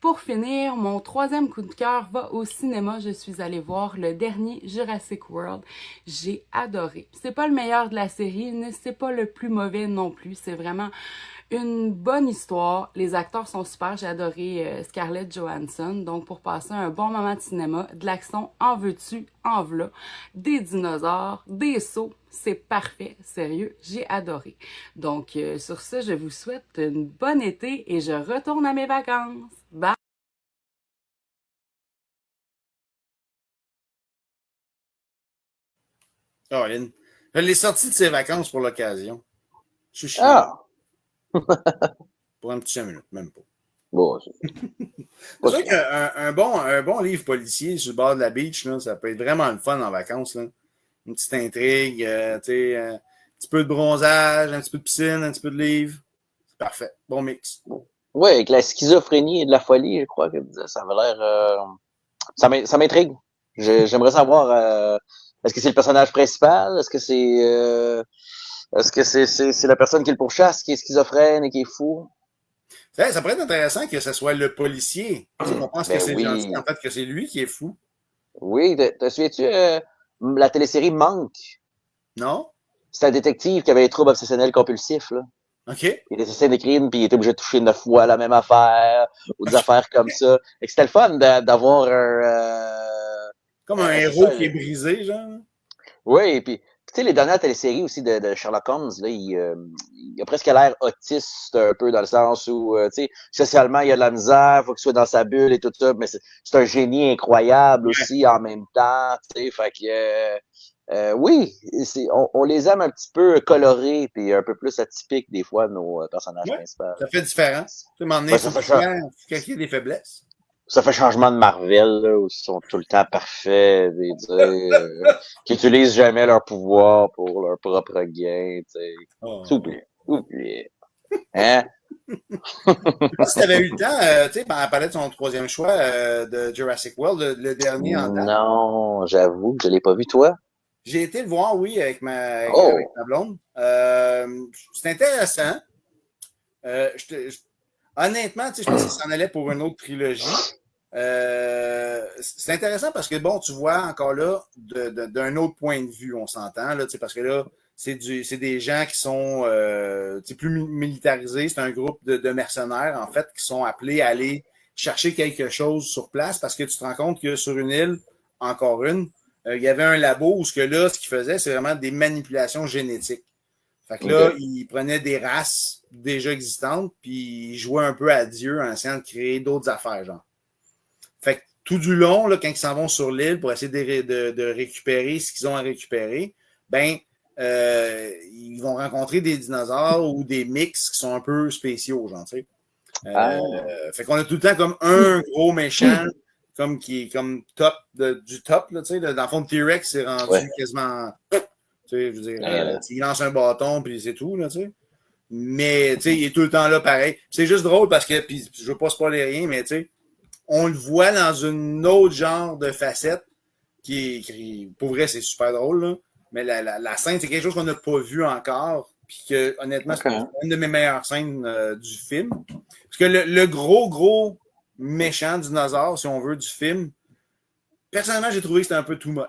pour finir, mon troisième coup de cœur va au cinéma. Je suis allée voir le dernier Jurassic World. J'ai adoré. C'est pas le meilleur de la série, mais c'est pas le plus mauvais non plus. C'est vraiment une bonne histoire. Les acteurs sont super. J'ai adoré Scarlett Johansson. Donc, pour passer un bon moment de cinéma, de l'action, en veux-tu, en v'là, des dinosaures, des sauts, c'est parfait. Sérieux, j'ai adoré. Donc, sur ce, je vous souhaite une bonne été et je retourne à mes vacances. Bye! Caroline. Je l'ai sorti de ses vacances pour l'occasion. Je suis chiant. Ah! Pour un petit 5 minutes, même pas. Bon, C'est sûr qu'un bon livre policier sur le bord de la beach, là, ça peut être vraiment le fun en vacances. Là. Une petite intrigue, un petit peu de bronzage, un petit peu de piscine, un petit peu de livre. C'est parfait. Bon mix. oui, avec la schizophrénie et de la folie, je crois que ça avait l'air... ça m'intrigue. J'aimerais savoir... est-ce que c'est le personnage principal? Est-ce que c'est la personne qui le pourchasse, qui est schizophrène et qui est fou? Ça pourrait être intéressant que ce soit le policier. On pense que c'est oui. gentil, en fait, que c'est lui qui est fou. Oui, te souviens-tu la télésérie Monk? Non? C'est un détective qui avait des troubles obsessionnels compulsifs, là. OK. Il était d'écrire, puis il était obligé de toucher 9 fois la même affaire, ou des affaires comme ça. Et c'était le fun d'avoir un... Comme un héros qui est brisé, genre. Oui, puis tu sais, les dernières téléséries aussi de Sherlock Holmes, là, il a presque l'air autiste un peu, dans le sens où, tu sais, socialement, il a de la misère, faut qu'il soit dans sa bulle et tout ça, mais c'est un génie incroyable aussi en même temps, tu sais, fait que, oui, on les aime un petit peu colorés puis un peu plus atypiques des fois, nos personnages principaux. Ça fait différence. Tu sais, à un moment donné, faut qu'il y ait des faiblesses. Ça fait changement de Marvel, là, où ils sont tout le temps parfaits, qui utilisent jamais leur pouvoir pour leur propre gain, tu sais. Oh. Oublie. Hein? Si tu avais eu le temps, tu sais, on parlait de son troisième choix de Jurassic World, le dernier en date. Non, j'avoue que je l'ai pas vu, toi. J'ai été le voir, oui, avec ma blonde. C'est intéressant. Honnêtement, tu sais, je pense qu'il s'en allait pour une autre trilogie. C'est intéressant parce que, bon, tu vois encore là, d'un autre point de vue, on s'entend, là, tu sais, parce que là, c'est des gens qui sont plus militarisés. C'est un groupe de mercenaires, en fait, qui sont appelés à aller chercher quelque chose sur place parce que tu te rends compte que sur une île, encore une, il y avait un labo où ce qu'ils faisaient, c'est vraiment des manipulations génétiques. Fait que là, ils prenaient des races déjà existantes, puis ils jouaient un peu à Dieu en essayant de créer d'autres affaires, genre. Fait que tout du long, là, quand ils s'en vont sur l'île pour essayer de récupérer ce qu'ils ont à récupérer, ben, ils vont rencontrer des dinosaures ou des mix qui sont un peu spéciaux, genre, tu sais. Fait qu'on a tout le temps comme un gros méchant, comme qui est comme top du top, là, tu sais. Dans le fond, de T-Rex, c'est rendu quasiment... Tu sais, je veux dire, il lance un bâton, puis c'est tout, là, tu sais. Mais, tu sais, il est tout le temps là, pareil. C'est juste drôle parce que, puis je veux pas spoiler rien, mais tu sais, on le voit dans une autre genre de facette qui pour vrai, c'est super drôle, là. Mais la scène, c'est quelque chose qu'on n'a pas vu encore, puis que, honnêtement, c'est une de mes meilleures scènes du film. Parce que le gros méchant dinosaure, si on veut, du film, personnellement, j'ai trouvé que c'était un peu too much.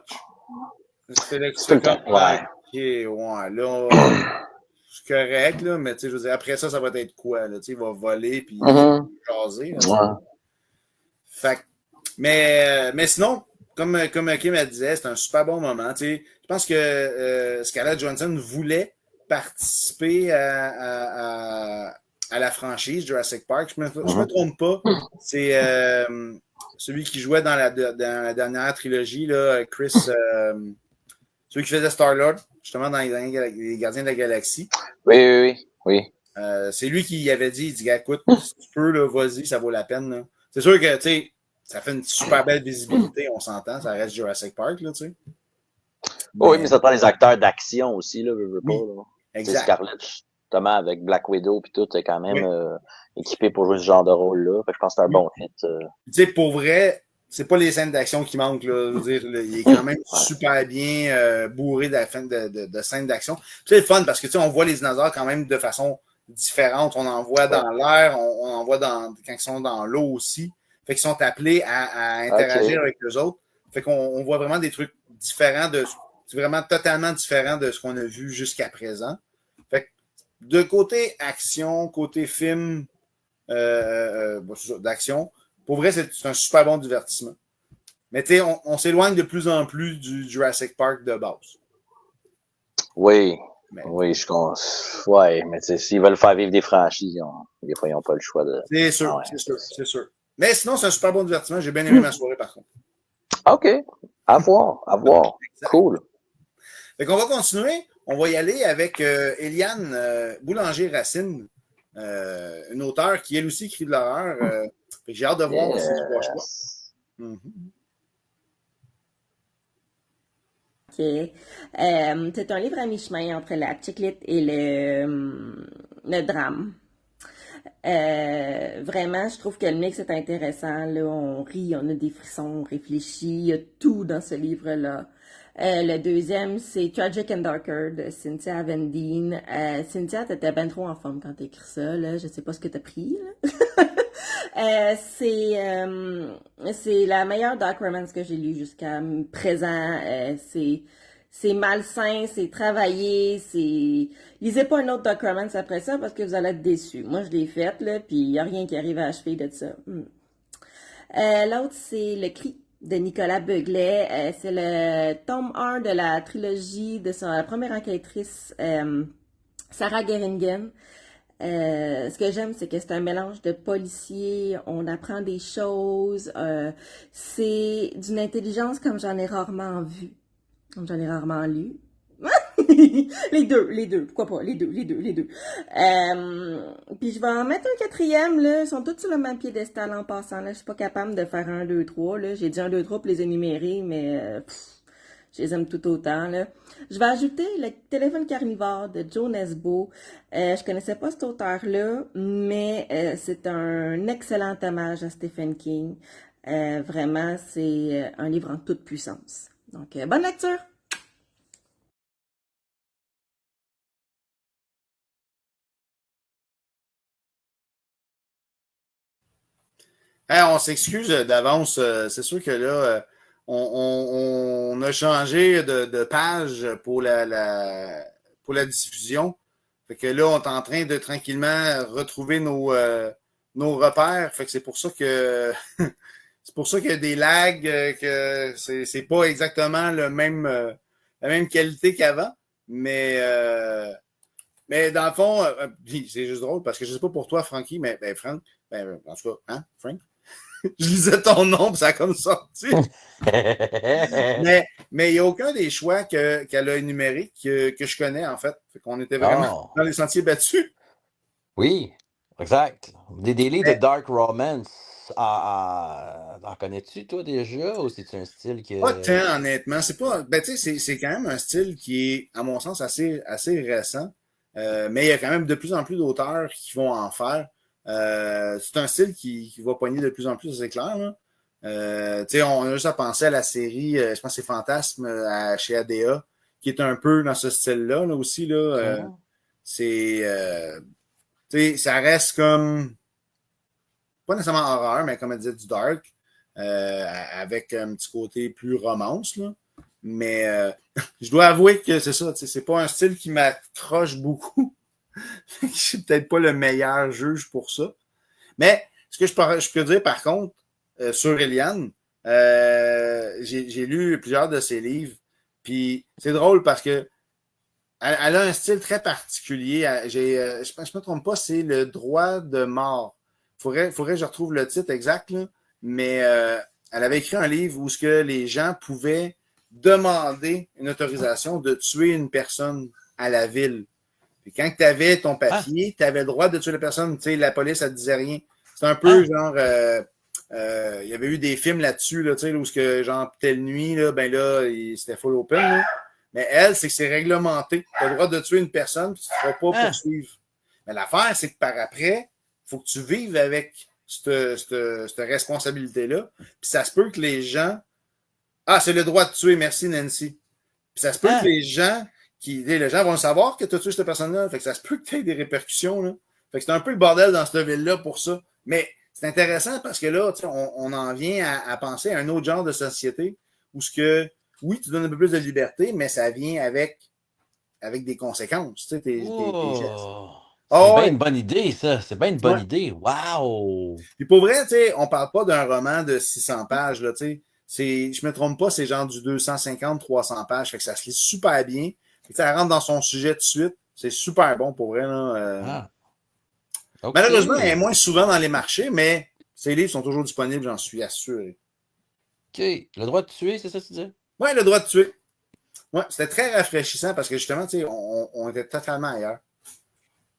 C'est le temps. Ouais, là, c'est correct, là, mais tu sais, je veux dire, après ça va être quoi, là? Tu sais, il va voler, puis il va jaser. Fait que, mais sinon, comme Kim elle disait, c'est un super bon moment. Tu sais, je pense que Scarlett Johansson voulait participer à la franchise Jurassic Park. Je me trompe pas. C'est celui qui jouait dans la dernière trilogie, là, Chris... celui qui faisait Star-Lord, justement, dans les Gardiens de la Galaxie. Oui. C'est lui qui avait dit, il dit, écoute, si tu peux, là, vas-y, ça vaut la peine. Là. C'est sûr que, tu sais, ça fait une super belle visibilité, on s'entend, ça reste Jurassic Park, là, tu sais. Oui, mais ça prend les acteurs d'action aussi, là, pas, là. Exact. Scarlett, justement, avec Black Widow puis tout, est quand même équipé pour jouer ce genre de rôle-là. Fait que je pense que c'est un bon hit. Tu sais, pour vrai, c'est pas les scènes d'action qui manquent, là. Je veux dire, il est quand même super bien bourré de scènes d'action. C'est le fun parce que, tu sais, on voit les dinosaures quand même de façon différente. On en voit dans l'air, on en voit quand ils sont dans l'eau aussi. Fait qu'ils sont appelés à interagir avec eux autres. Fait qu'on voit vraiment des trucs différents c'est vraiment totalement différent de ce qu'on a vu jusqu'à présent. Fait que de côté action, côté film d'action, pour vrai, c'est un super bon divertissement. Mais tu sais, on s'éloigne de plus en plus du Jurassic Park de base. Oui. Mais, oui, ouais, mais s'ils veulent faire vivre des franchises, des fois, ils n'ont pas le choix de. C'est sûr, ouais, c'est sûr. Mais sinon, c'est un super bon divertissement. J'ai bien aimé ma soirée, par contre. OK. À voir. Cool. Fait qu'on va continuer. On va y aller avec Eliane Boulanger-Racine, une auteure qui, elle aussi, écrit de l'horreur. J'ai hâte de voir aussi du trois choix. OK. C'est un livre à mi-chemin entre la chiclite et le drame. Vraiment, je trouve que le mix est intéressant. Là, on rit, on a des frissons, on réfléchit. Il y a tout dans ce livre-là. Le deuxième, c'est Tragic and Darker de Cynthia Vendine. Cynthia, t'étais bien trop en forme quand t'écris ça. Là. Je sais pas ce que t'as pris. Là. C'est la meilleure dark romance que j'ai lue jusqu'à présent. C'est malsain, c'est travaillé, lisez pas un autre dark romance après ça parce que vous allez être déçus. Moi, je l'ai faite, là, puis il n'y a rien qui arrive à achever de ça. L'autre, c'est Le Cri de Nicolas Beuglet. C'est le tome 1 de la trilogie de sa première enquêtrice, Sarah Geringen. Ce que j'aime, c'est que c'est un mélange de policiers, on apprend des choses, c'est d'une intelligence comme j'en ai rarement vu, comme j'en ai rarement lu. les deux, pourquoi pas, les deux. Puis je vais en mettre un quatrième, là, ils sont tous sur le même piédestal en passant, là, je suis pas capable de faire 1, 2, 3, là, j'ai dit 1, 2, 3 pour les énumérer, mais je les aime tout autant, là. Je vais ajouter Le téléphone carnivore de Joe Nesbo. Je connaissais pas cet auteur-là, mais c'est un excellent hommage à Stephen King. Vraiment, c'est un livre en toute puissance. Donc, bonne lecture! Hey, on s'excuse d'avance. C'est sûr que là, on a changé de page pour pour la diffusion. Fait que là, on est en train de tranquillement retrouver nos repères. Fait que c'est pour ça que c'est pour ça qu'il y a des lags, que c'est pas exactement la même qualité qu'avant. Mais dans le fond, c'est juste drôle parce que je sais pas pour toi, Frankie, mais Franck, en tout cas, hein, Frank? Je lisais ton nom, puis ça a comme sorti. mais il n'y a aucun des choix qu'elle a énumérés que je connais, en fait. Fait qu'on était vraiment dans les sentiers battus. Oui, exact. Des livres de dark romance. En connais-tu, toi, déjà, ou c'est un style que. Pas tant, honnêtement. C'est pas. Ben, tu sais, c'est quand même un style qui est, à mon sens, assez récent. Mais il y a quand même de plus en plus d'auteurs qui vont en faire. C'est un style qui va pogner de plus en plus, c'est clair. On a juste à penser à la série, je pense que c'est Fantasme chez ADA, qui est un peu dans ce style-là là, aussi. Là, ça reste comme, pas nécessairement horreur, mais comme elle disait, du dark, avec un petit côté plus romance. Là. Mais je dois avouer que c'est ça, c'est pas un style qui m'accroche beaucoup. Je suis peut-être pas le meilleur juge pour ça. Mais ce que je peux dire par contre sur Eliane, j'ai lu plusieurs de ses livres. Puis c'est drôle parce que elle a un style très particulier. Je me trompe pas, c'est Le droit de mort. Faudrait que je retrouve le titre exact, là. Mais elle avait écrit un livre où ce que les gens pouvaient demander une autorisation de tuer une personne à la ville. Et quand tu avais ton papier, tu avais le droit de tuer la personne. Tu sais, la police, elle ne disait rien. C'est un peu genre... il y avait eu des films là-dessus, là, où que, genre, telle nuit, là, ben là, c'était full open. Là. Mais elle, c'est que c'est réglementé. Tu as le droit de tuer une personne, puis tu ne te feras pas poursuivre. Mais l'affaire, c'est que par après, il faut que tu vives avec cette responsabilité-là. Puis ça se peut que les gens... Ah, c'est le droit de tuer, merci Nancy. Puis ça se peut que les gens vont savoir que tu as tué cette personne-là. Fait que ça se peut que tu aies des répercussions. Là. Fait que c'est un peu le bordel dans cette ville-là pour ça. Mais c'est intéressant parce que là, on en vient à penser à un autre genre de société où ce que, oui, tu donnes un peu plus de liberté, mais ça vient avec des conséquences, tu sais, tes gestes. Oh, c'est Oh, bien ouais. une bonne idée, ça. C'est bien une bonne Ouais. idée. Wow! Puis pour vrai, tu sais, on parle pas d'un roman de 600 pages, là, tu sais. Je me trompe pas, c'est genre du 250, 300 pages. Fait que ça se lit super bien. Fait que ça rentre dans son sujet tout de suite. C'est super bon pour vrai, là. Ah, OK. Malheureusement, elle est moins souvent dans les marchés, mais ces livres sont toujours disponibles, j'en suis assuré. OK. Le droit de tuer, c'est ça que tu dis? Ouais, le droit de tuer. Ouais, c'était très rafraîchissant parce que justement, tu sais, on était totalement ailleurs.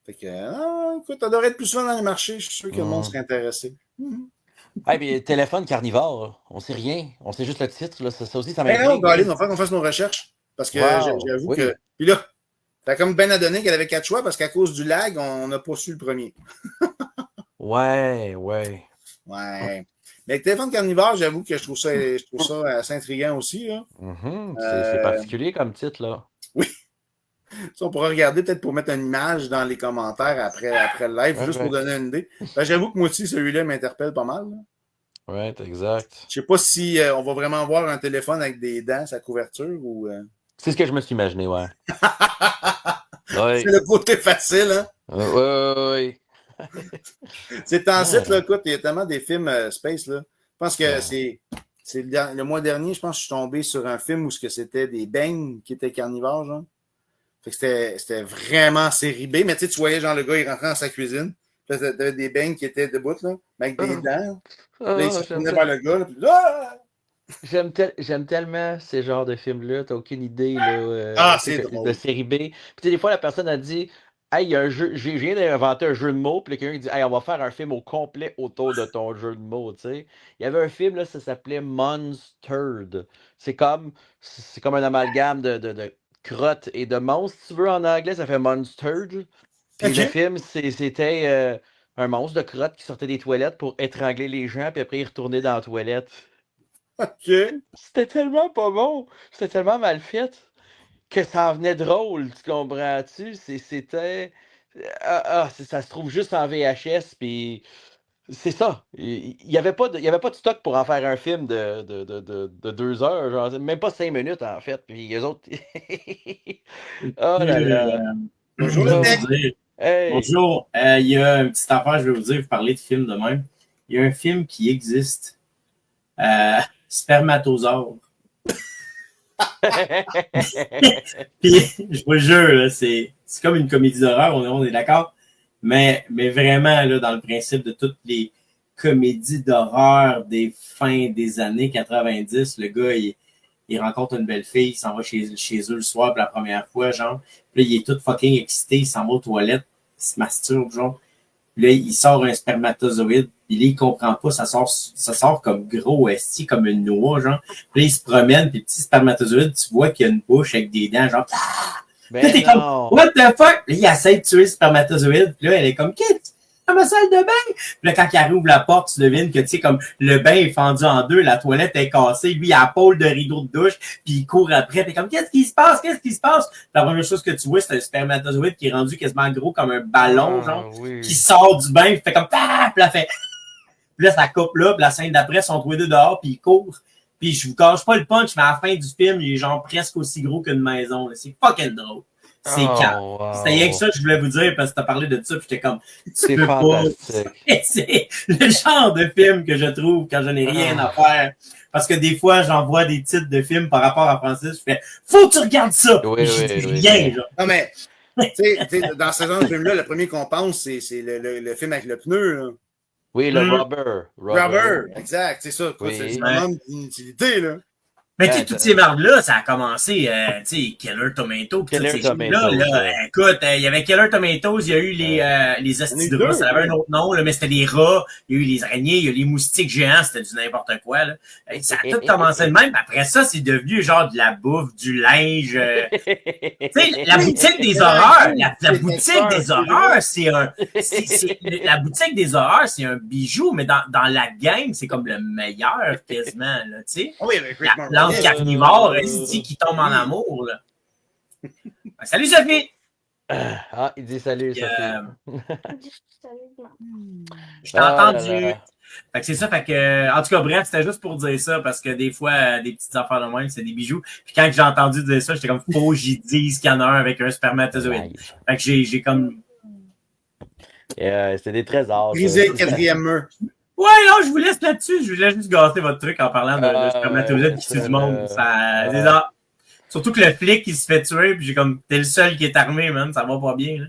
Fait que, écoute, ça devrait être plus souvent dans les marchés. Je suis sûr que le monde serait intéressé. Hey, puis téléphone carnivore, on sait rien. On sait juste le titre. Là. Ça aussi, ça Ben non, m'intrigue. Colin, on va faire qu'on fasse nos recherches. Parce que Wow, j'avoue oui. que. Puis là, t'as comme Ben à donner qu'elle avait 4 choix parce qu'à cause du lag, on n'a pas su le premier. Ouais. Ouais. Mais avec téléphone carnivore, j'avoue que je trouve ça assez intriguant aussi. Là. C'est particulier comme titre, là. Oui. Ça, on pourra regarder peut-être pour mettre une image dans les commentaires après le live, juste pour donner une idée. Ben, j'avoue que moi aussi, celui-là m'interpelle pas mal. Là. Ouais, exact. Je sais pas si on va vraiment voir un téléphone avec des dents, sa couverture, ou... C'est ce que je me suis imaginé, ouais. Ouais. C'est le côté facile, hein? Ouais. C'est en site, là, écoute, il y a tellement des films space, là. Je pense que c'est le mois dernier, je pense que je suis tombé sur un film où c'était des beignes qui étaient carnivores, genre. Fait que c'était vraiment série B, mais tu sais, tu voyais, genre, le gars, il rentrait dans sa cuisine, puis là, t'avais des beignes qui étaient debout, là, avec des dents. Là, il se tournait vers le gars, là, puis J'aime tellement ces genres de films-là, t'as aucune idée là, c'est drôle. de série B. Puis tu sais, des fois, la personne a dit hey, il y a un jeu, je viens d'inventer un jeu de mots, puis quelqu'un dit hey, on va faire un film au complet autour de ton jeu de mots, tu sais. Il y avait un film, là, ça s'appelait Monstered. C'est comme un amalgame de crotte et de monstre, si tu veux, en anglais, ça fait Monstered. Puis le film, c'était un monstre de crotte qui sortait des toilettes pour étrangler les gens, puis après il retournait dans la toilette. OK. C'était tellement pas bon, c'était tellement mal fait que ça en venait drôle, tu comprends-tu? C'était... ça se trouve juste en VHS, puis c'est ça. Il n'y avait pas de stock pour en faire un film de 2 heures, genre, même pas 5 minutes en fait, puis les autres... Oh là là! Bonjour, Je le vais mec! vous dire- Hey! Bonjour, il y a une petite affaire, je vais vous dire, vous parlez de film de même. Il y a un film qui existe, Spermatosaure. Puis, je vous le jure, là, c'est comme une comédie d'horreur, on est d'accord. Mais vraiment, là, dans le principe de toutes les comédies d'horreur des fins des années 90, le gars, il rencontre une belle fille, il s'en va chez eux le soir pour la première fois, genre. Puis là, il est tout fucking excité, il s'en va aux toilettes, il se masturbe, genre. Puis là, il sort un spermatozoïde, puis là, il comprend pas, ça sort comme gros esti, comme une noix, genre. Puis là, il se promène, puis le petit spermatozoïde, tu vois qu'il y a une bouche avec des dents, genre. Ben Là, t'es comme, non! what the fuck? Là, il essaie de tuer le spermatozoïde, puis là, elle est comme, qu'est-ce? Dans ma salle de bain. Puis là, quand il ouvre la porte, tu devines que, tu sais, comme le bain est fendu en deux, la toilette est cassée, lui, il a la pôle de rideau de douche, puis il court après, puis comme, qu'est-ce qui se passe? Qu'est-ce qui se passe? La première chose que tu vois, c'est un spermatozoïde qui est rendu quasiment gros comme un ballon, genre, oui. qui sort du bain, puis fait comme, paf, puis là, fait, puis là, ça coupe là, puis la scène d'après, ils sont tous les deux dehors, puis ils courent. Puis je vous cache pas le punch, mais à la fin du film, il est genre presque aussi gros qu'une maison, là. C'est fucking drôle. C'est calme. wow. C'était rien que ça que je voulais vous dire parce que t'as parlé de ça, puis j'étais comme, C'est peux pas. fantastique. C'est le genre de film que je trouve quand je n'ai rien à faire. Parce que des fois, j'envoie des titres de films par rapport à Francis, je fais, faut que tu regardes ça! Oui, Je oui, dis oui, rien, oui. genre. Non, mais, tu sais, dans ce genre de film-là, le premier qu'on pense, c'est le film avec le pneu, là. Oui, le Rubber. Rubber, exact, c'est ça. Quoi, Oui. c'est vraiment d'inutilité, là. Mais tu sais, toutes ces mardes-là, ça a commencé, tu sais, Killer Tomato, pis toutes Killer ces Tomatoes, choses-là, là, ouais. écoute, il y avait Killer Tomatoes, il y a eu les hosties de rats, ça avait un autre nom, là, mais c'était des rats, il y a eu les araignées, il y a eu les moustiques géants, c'était du n'importe quoi, là. Ça a tout commencé de même, après ça, c'est devenu genre de la bouffe, du linge, tu sais, la boutique des horreurs, la boutique des horreurs, la boutique des horreurs, c'est un bijou, mais dans la game, c'est comme le meilleur, quasiment, là, tu sais. Oui, avec Rick La Moranis. plante carnivore, esti, qui tombe en amour, là. Ben, salut, Sophie! Ah, il dit salut, Puis, Sophie. je t'ai Ah là entendu. là. Fait que c'est ça, fait que, en tout cas, bref, c'était juste pour dire ça, parce que des fois, des petites affaires de même, c'est des bijoux. Puis quand j'ai entendu dire ça, j'étais comme, faut que j'y dise qu'il y en a un avec un spermatozoïde. Nice. Fait que j'ai comme, C'est des trésors. ça. Brisé le quatrième mur. ouais, non, je vous laisse là-dessus. Je voulais juste gâter votre truc en parlant de spermatozoïde qui tue du monde. Ça, c'est ça. Surtout que le flic, il se fait tuer, puis j'ai comme, t'es le seul qui est armé, man, ça va pas bien, là.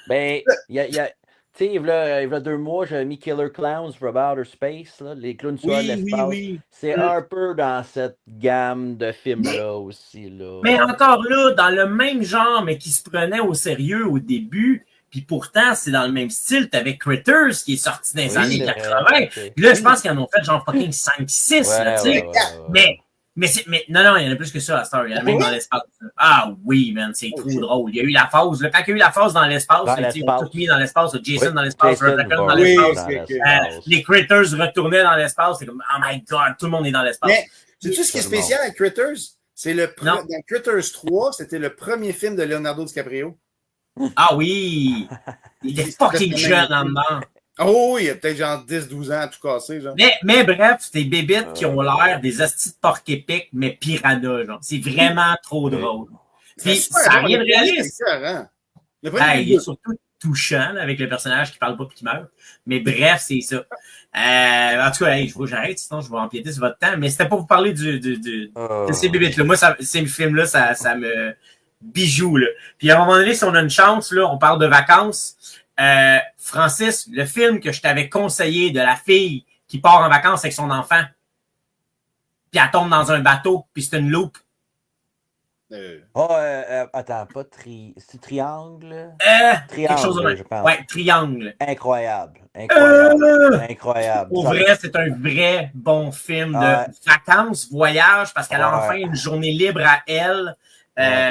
Ben, tu sais, il y a 2 mois, j'avais mis Killer Clowns from Outer Space, là, les clowns sur l'espace. Oui. C'est un peu dans cette gamme de films-là aussi, là. Mais encore là, dans le même genre, mais qui se prenait au sérieux au début, puis pourtant, c'est dans le même style. T'avais Critters qui est sorti dans les années 80. Okay. Puis là, je pense qu'ils en ont fait genre fucking 5-6, là, tu sais. Mais non, il y en a plus que ça à Star. Il y en a même dans l'espace. Ah oui, man, c'est trop drôle. Il y a eu la phase, là, quand il y a eu la phase dans l'espace, ils ont tout mis dans l'espace. Jason dans l'espace, Rebecca dans l'espace. Les Critters retournaient dans l'espace. C'est comme, oh my god, tout le monde est dans l'espace. Mais, sais-tu ce qui est spécial avec Critters? C'est dans Critters 3, c'était le premier film de Leonardo DiCaprio. Ah oui! Il était fucking jeune en dedans. Oh, il y a peut-être genre 10-12 ans à tout casser, genre. Mais bref, c'est des bébites qui ont l'air des astis de porc épic, mais piranha, genre. C'est vraiment trop drôle. Puis, ça n'a rien de réaliste. Il est surtout touchant, là, avec le personnage qui parle pas et qui meurt. Mais bref, c'est ça. En tout cas, il faut que j'arrête, sinon je vais empiéter sur votre temps. Mais c'était pour vous parler de ces bébites-là. Moi, ces films-là, ça me bijou, là. Puis à un moment donné, si on a une chance, là, on parle de vacances. Francis, le film que je t'avais conseillé de la fille qui part en vacances avec son enfant, puis elle tombe dans un bateau, puis c'est une loupe. Attends, pas c'est triangle? Triangle, quelque chose de même. Je pense. Ouais, triangle. Incroyable. Pour vrai, c'est un vrai bon film de vacances, voyage, parce qu'elle a enfin une journée libre à elle.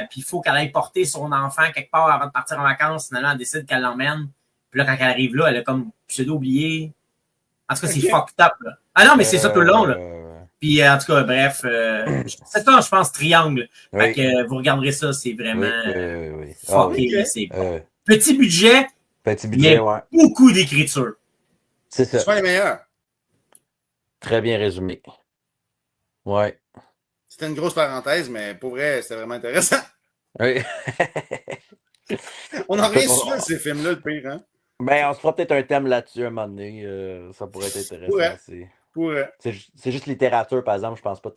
Puis il faut qu'elle aille porter son enfant quelque part avant de partir en vacances. Finalement, elle décide qu'elle l'emmène. Puis là, quand elle arrive là, elle a comme pseudo-oublié. En tout cas, c'est fucked up, là. Ah non, mais c'est ça tout le long, là. Puis en tout cas, bref, c'est ça, je pense, triangle. Fait que vous regarderez ça, c'est vraiment fucké. C'est petit budget, mais beaucoup d'écriture. C'est ça. C'est pas les meilleurs. Très bien résumé. Ouais. C'était une grosse parenthèse, mais pour vrai, c'était vraiment intéressant. Oui. On en revient souvent de ces films-là, le pire, hein? Ben, on se fera peut-être un thème là-dessus un moment donné. Ça pourrait être intéressant. C'est juste littérature, par exemple, je pense pas.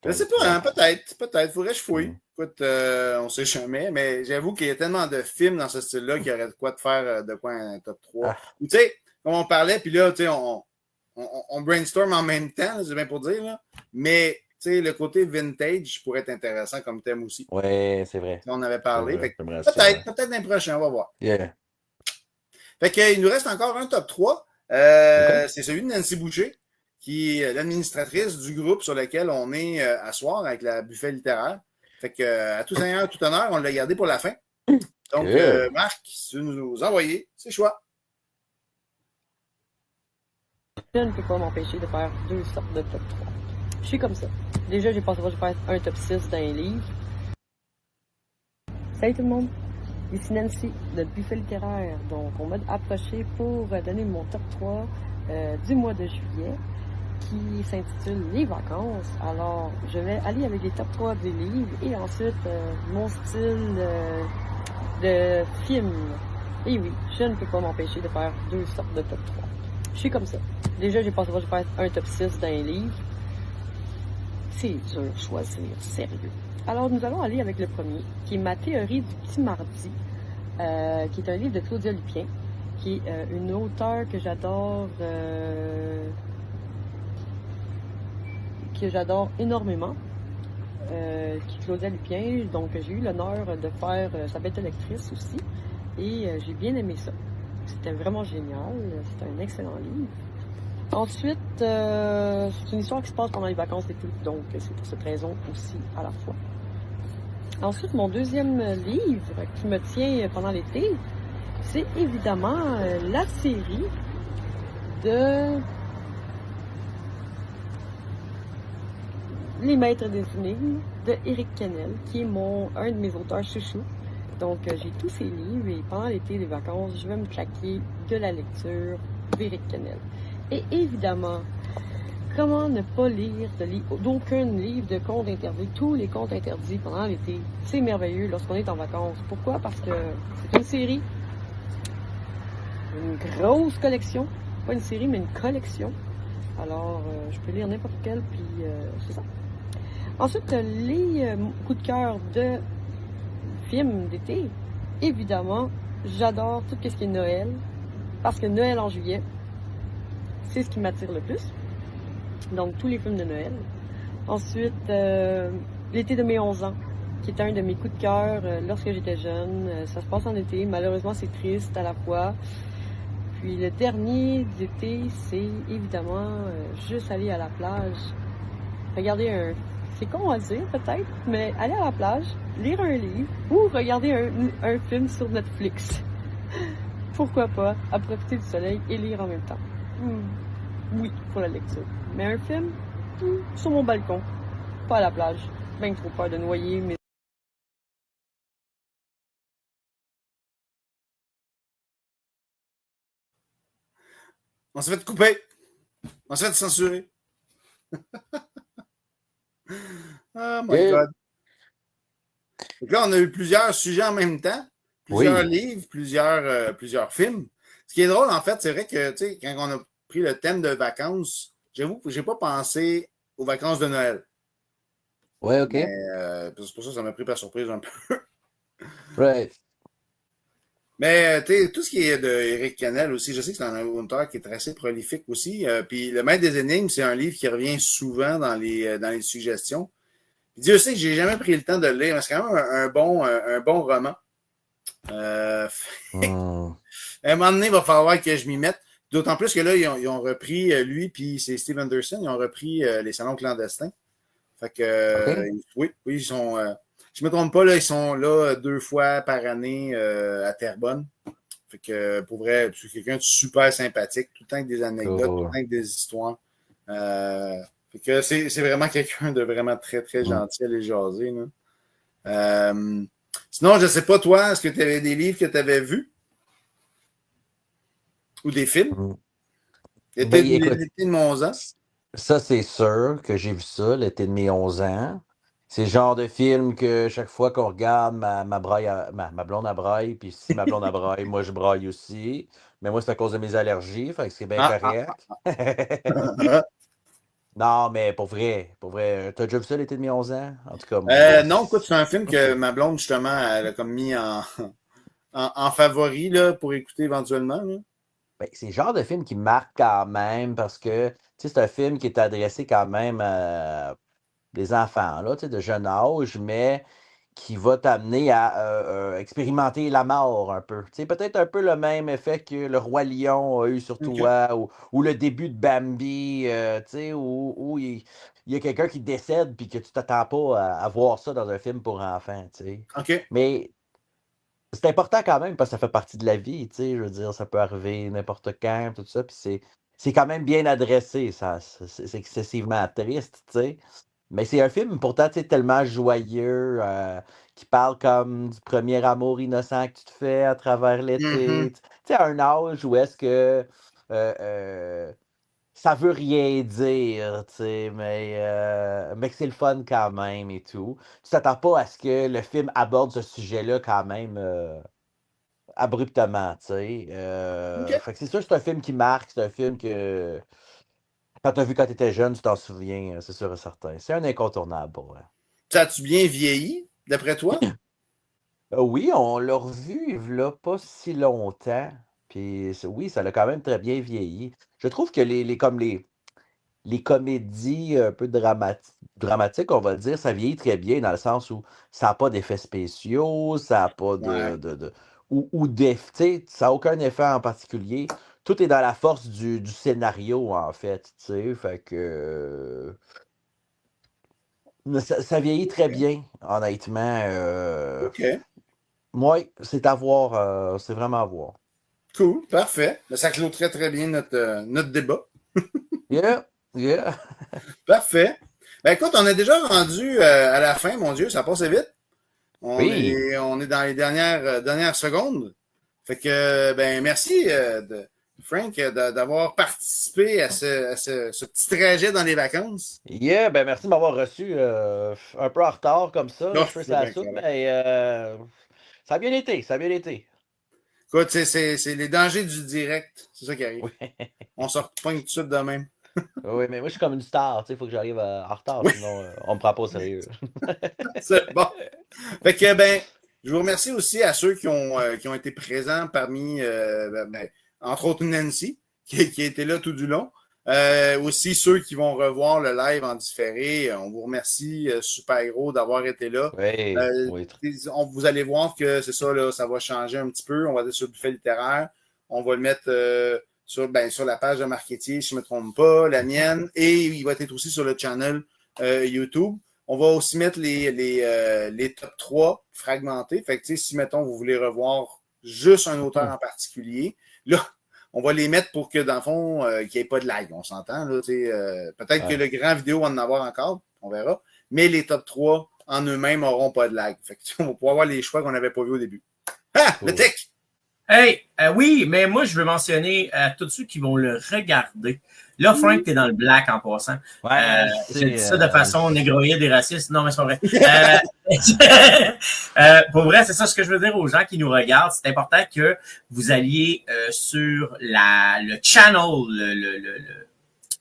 Je sais pas, hein, peut-être. Faudrait que je fouille. Écoute, on sait jamais, mais j'avoue qu'il y a tellement de films dans ce style-là qu'il y aurait de quoi de faire de quoi un top 3. Ou tu sais, comme on parlait, puis là, tu sais, on brainstorm en même temps, c'est bien pour dire, là. Mais tu sais, le côté vintage pourrait être intéressant comme thème aussi. Oui, c'est vrai. On avait parlé. Peut-être d'un prochain, on va voir. Yeah. Fait qu'il nous reste encore un top 3. C'est celui de Nancy Boucher, qui est l'administratrice du groupe sur lequel on est à soir avec la buffet littéraire. Fait que, à tout seigneur, tout honneur, on l'a gardé pour la fin. Donc, Marc, si tu veux nous envoyer, c'est choix. Je ne peux pas m'empêcher de faire 2 sortes de top 3. Je suis comme ça. Déjà, j'ai pensé que je vais faire un top 6 d'un livre. Salut tout le monde! Ici Nancy, de Buffet littéraire. Donc, on m'a approché pour donner mon top 3 du mois de juillet, qui s'intitule Les vacances. Alors, je vais aller avec les top 3 des livres et ensuite mon style de film. Et oui, je ne peux pas m'empêcher de faire 2 sortes de top 3. Je suis comme ça. Déjà, j'ai pensé que je vais faire un top 6 d'un livre. C'est dur de choisir, sérieux. Alors, nous allons aller avec le premier, qui est Ma théorie du petit mardi, qui est un livre de Claudia Lupien, qui est une auteure que j'adore énormément, qui est Claudia Lupien. Donc, j'ai eu l'honneur de faire sa bête lectrice aussi, et j'ai bien aimé ça. C'était vraiment génial, c'était un excellent livre. Ensuite, c'est une histoire qui se passe pendant les vacances d'été, donc c'est pour cette raison aussi à la fois. Ensuite, mon deuxième livre qui me tient pendant l'été, c'est évidemment la série de Les Maîtres des énigmes de Éric Quennel, qui est un de mes auteurs chouchous. Donc, j'ai tous ces livres et pendant l'été, les vacances, je vais me claquer de la lecture d'Éric Kennel. Et évidemment, comment ne pas lire d'aucun livre de contes interdits, tous les contes interdits pendant l'été. C'est merveilleux lorsqu'on est en vacances. Pourquoi? Parce que c'est une série, une grosse collection. Pas une série, mais une collection. Alors, je peux lire n'importe quel, puis c'est ça. Ensuite, les coups de cœur de films d'été. Évidemment, j'adore tout ce qui est Noël, parce que Noël en juillet, c'est ce qui m'attire le plus. Donc, tous les films de Noël. Ensuite, l'été de mes 11 ans, qui est un de mes coups de cœur lorsque j'étais jeune. Ça se passe en été. Malheureusement, c'est triste à la fois. Puis le dernier d'été, c'est évidemment juste aller à la plage. Regarder c'est con à dire peut-être, mais aller à la plage, lire un livre ou regarder un film sur Netflix. Pourquoi pas, à profiter du soleil et lire en même temps. Oui, pour la lecture. Mais un film, sur mon balcon, pas à la plage. Ben trop peur de noyer, mais On s'est fait couper. On s'est fait censurer. Oh my Et- God. Donc là, on a eu plusieurs sujets en même temps, plusieurs livres, plusieurs films. Ce qui est drôle, en fait, c'est vrai que, tu sais, quand on a pris le thème de vacances, j'avoue que j'ai pas pensé aux vacances de Noël. Ouais, OK. C'est pour ça que ça m'a pris par surprise un peu. Right. Mais tu sais, tout ce qui est de Éric Kennel aussi, je sais que c'est un auteur qui est assez prolifique aussi. Puis Le Maître des énigmes, c'est un livre qui revient souvent dans les suggestions. Puis Dieu sait que j'ai jamais pris le temps de le lire, mais c'est quand même un bon roman. À un moment donné, il va falloir que je m'y mette. D'autant plus que là, ils ont repris, lui, puis c'est Steve Anderson, ils ont repris les salons clandestins. Fait que, oui, ils sont. Je me trompe pas, là, ils sont là 2 fois par année à Terrebonne. Fait que, pour vrai, c'est quelqu'un de super sympathique, tout le temps avec des anecdotes, tout le temps avec des histoires. Fait que c'est vraiment quelqu'un de vraiment très, très gentil à les jaser. Là. Sinon, je sais pas, toi, est-ce que tu avais des livres que tu avais vus? Ou des films? Ben, écoute, L'été de mon 11 ans? ça, c'est sûr que j'ai vu ça l'été de mes 11 ans. C'est le genre de film que chaque fois qu'on regarde, ma blonde a braille, puis si ma blonde a braille, moi je braille aussi. Mais moi, c'est à cause de mes allergies, fait que c'est bien correct. Non, mais pour vrai, t'as déjà vu ça l'été de mes 11 ans? En tout cas, moi, Non, écoute, c'est un film que ma blonde, justement, elle a comme mis en favori là, pour écouter éventuellement. Là. ben, c'est le genre de film qui marque quand même parce que tu sais, c'est un film qui est adressé quand même à des enfants là, tu sais, de jeune âge, mais qui va t'amener à expérimenter la mort un peu. Tu sais, peut-être un peu le même effet que Le Roi Lion a eu sur toi ou le début de Bambi, tu sais, où il y a quelqu'un qui décède puis que tu t'attends pas à voir ça dans un film pour enfants, tu sais. OK. Mais c'est important quand même parce que ça fait partie de la vie, tu sais, je veux dire, ça peut arriver n'importe quand, tout ça, puis c'est quand même bien adressé, ça, c'est excessivement triste, tu sais. Mais c'est un film pourtant, tu sais, tellement joyeux, qui parle comme du premier amour innocent que tu te fais à travers l'été. Tu sais, à un âge où est-ce que ça veut rien dire, tu sais, mais que c'est le fun quand même et tout. Tu t'attends pas à ce que le film aborde ce sujet-là quand même abruptement, tu sais. Fait que c'est sûr que c'est un film qui marque, c'est un film que quand tu as vu quand tu étais jeune, tu t'en souviens, c'est sûr et certain. C'est un incontournable pour vrai. Ça a-tu bien vieilli, d'après toi? Oui, on l'a revu il y a pas si longtemps. Puis oui, ça l'a quand même très bien vieilli. Je trouve que comme les comédies un peu dramatiques, on va dire, ça vieillit très bien dans le sens où ça n'a pas d'effets spéciaux, ça n'a pas tu sais, ça n'a aucun effet en particulier. Tout est dans la force du scénario, en fait, tu sais, fait que ça vieillit très bien, honnêtement. OK. Moi, c'est à voir, c'est vraiment à voir. Cool, parfait. Ça clôt très, très bien notre débat. Yeah, yeah. Parfait. Ben écoute, on est déjà rendu à la fin, mon Dieu, ça passe vite. On Oui. est dans les dernières secondes. Fait que, ben, merci, Frank, d'avoir participé à ce petit trajet dans les vacances. Yeah, ben merci de m'avoir reçu un peu en retard comme ça. Non, Je fais c'est ça à bien soupe, correct. mais ça a bien été, ça a bien été. Écoute, c'est les dangers du direct. C'est ça qui arrive. Oui, On se repogne tout de suite de même. oui, mais moi je suis comme une star, tu sais, il faut que j'arrive en retard, Oui, sinon on me prend pas au sérieux. c'est bon. Fait que, ben, je vous remercie aussi à ceux qui ont été présents parmi, entre autres Nancy, qui a été là tout du long. Aussi ceux qui vont revoir le live en différé. On vous remercie, Super Héros, d'avoir été là. Oui, oui. Vous allez voir que c'est ça, là, ça va changer un petit peu. On va être sur le buffet littéraire. On va le mettre sur la page de Marquetier, si je ne me trompe pas, la mienne. Et il va être aussi sur le channel YouTube. On va aussi mettre les top 3 fragmentés. Fait que, si, mettons, vous voulez revoir juste un auteur en particulier, là, on va les mettre pour que, dans le fond, qu'il n'y ait pas de lag. On s'entend, là, peut-être que le grand vidéo va en avoir encore, on verra. Mais les top 3 en eux-mêmes n'auront pas de lag. Fait que, on va pouvoir avoir les choix qu'on n'avait pas vus au début. Ah, le tech! Hey, oui, mais moi, je veux mentionner à tous ceux qui vont le regarder. Là, Frank, t'es dans le black en passant. Ouais, je dis ça de façon négroïde et raciste. Non, mais c'est pas vrai. Pour vrai, c'est ça ce que je veux dire aux gens qui nous regardent. C'est important que vous alliez sur le channel,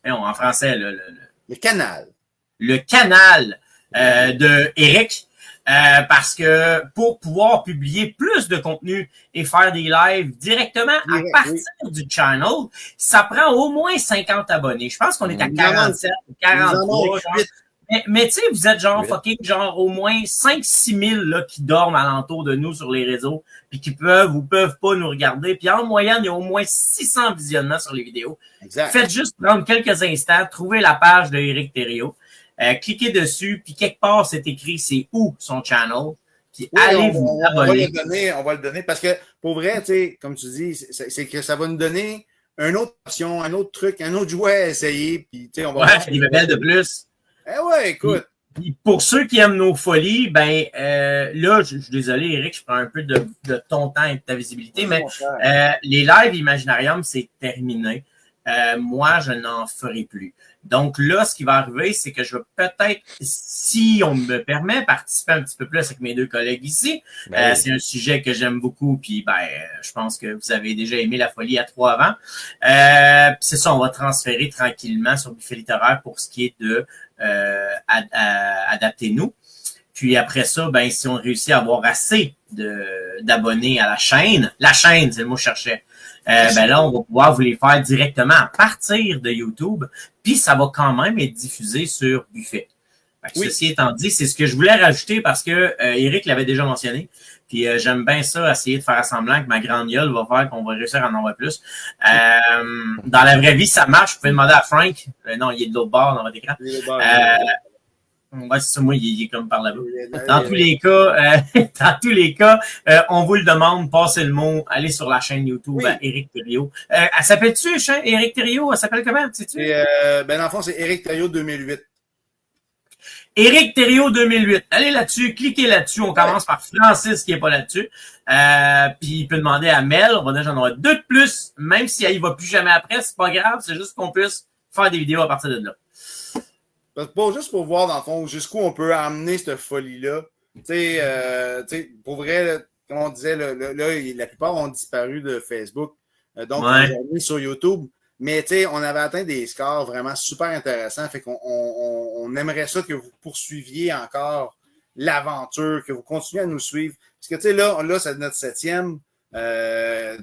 en français, le canal. Le canal de Eric. Parce que pour pouvoir publier plus de contenu et faire des lives directement à partir du channel, ça prend au moins 50 abonnés. Je pense qu'on est à 47 ou 43. Mais tu sais, vous êtes genre fucking genre au moins 5-6 000 là, qui dorment alentour de nous sur les réseaux puis qui peuvent ou peuvent pas nous regarder. Puis en moyenne, il y a au moins 600 visionnements sur les vidéos. Exact. Faites juste prendre quelques instants, trouvez la page de Éric Thériault. Cliquez dessus, puis quelque part, c'est écrit c'est où son channel. Puis allez vous abonner. On va le donner parce que, pour vrai, tu sais, comme tu dis, c'est que ça va nous donner une autre option, un autre truc, un autre jouet à essayer. Puis, tu sais, on va voir des bébelles de plus. Eh ouais, écoute. Puis pour ceux qui aiment nos folies, ben là, je suis désolé, Eric, je prends un peu de ton temps et de ta visibilité, mais les lives Imaginarium, c'est terminé. Moi, je n'en ferai plus. Donc là, ce qui va arriver, c'est que je vais peut-être, si on me permet, participer un petit peu plus avec mes deux collègues ici. C'est un sujet que j'aime beaucoup, puis je pense que vous avez déjà aimé la folie à 3 avant. Puis c'est ça, on va transférer tranquillement sur Buffet littéraire pour ce qui est de Adaptez-nous. Puis après ça, ben si on réussit à avoir assez d'abonnés à la chaîne, c'est le mot que je cherchais. Ben là, on va pouvoir vous les faire directement à partir de YouTube, puis ça va quand même être diffusé sur Buffet. Ceci étant dit, c'est ce que je voulais rajouter parce que Eric l'avait déjà mentionné, puis j'aime bien ça, essayer de faire semblant que ma grande gueule va faire qu'on va réussir à en avoir plus. Dans la vraie vie, ça marche. Vous pouvez demander à Frank. Non, il est de l'autre bord dans votre écran. Ouais, c'est ça, moi, il est comme par là-bas. Dans tous les cas, on vous le demande, passez le mot, allez sur la chaîne YouTube à Éric Thériault. Elle s'appelle-tu, Éric Thériault? Elle s'appelle comment? Sais-tu? Dans le fond, c'est Éric Thériault 2008. Éric Thériault 2008. Allez là-dessus, cliquez là-dessus. On commence par Francis qui est pas là-dessus. Puis il peut demander à Mel. On va dire j'en aurai 2 de plus. Même si elle y va plus jamais après, c'est pas grave. C'est juste qu'on puisse faire des vidéos à partir de là. Pas juste pour voir, dans le fond, jusqu'où on peut amener cette folie-là. Tu sais, pour vrai, là, comme on disait, là, la plupart ont disparu de Facebook. Donc, on les a mis sur YouTube. Mais, tu sais, on avait atteint des scores vraiment super intéressants. Fait qu'on aimerait ça que vous poursuiviez encore l'aventure, que vous continuez à nous suivre. Parce que, tu sais, là, c'est notre 7e.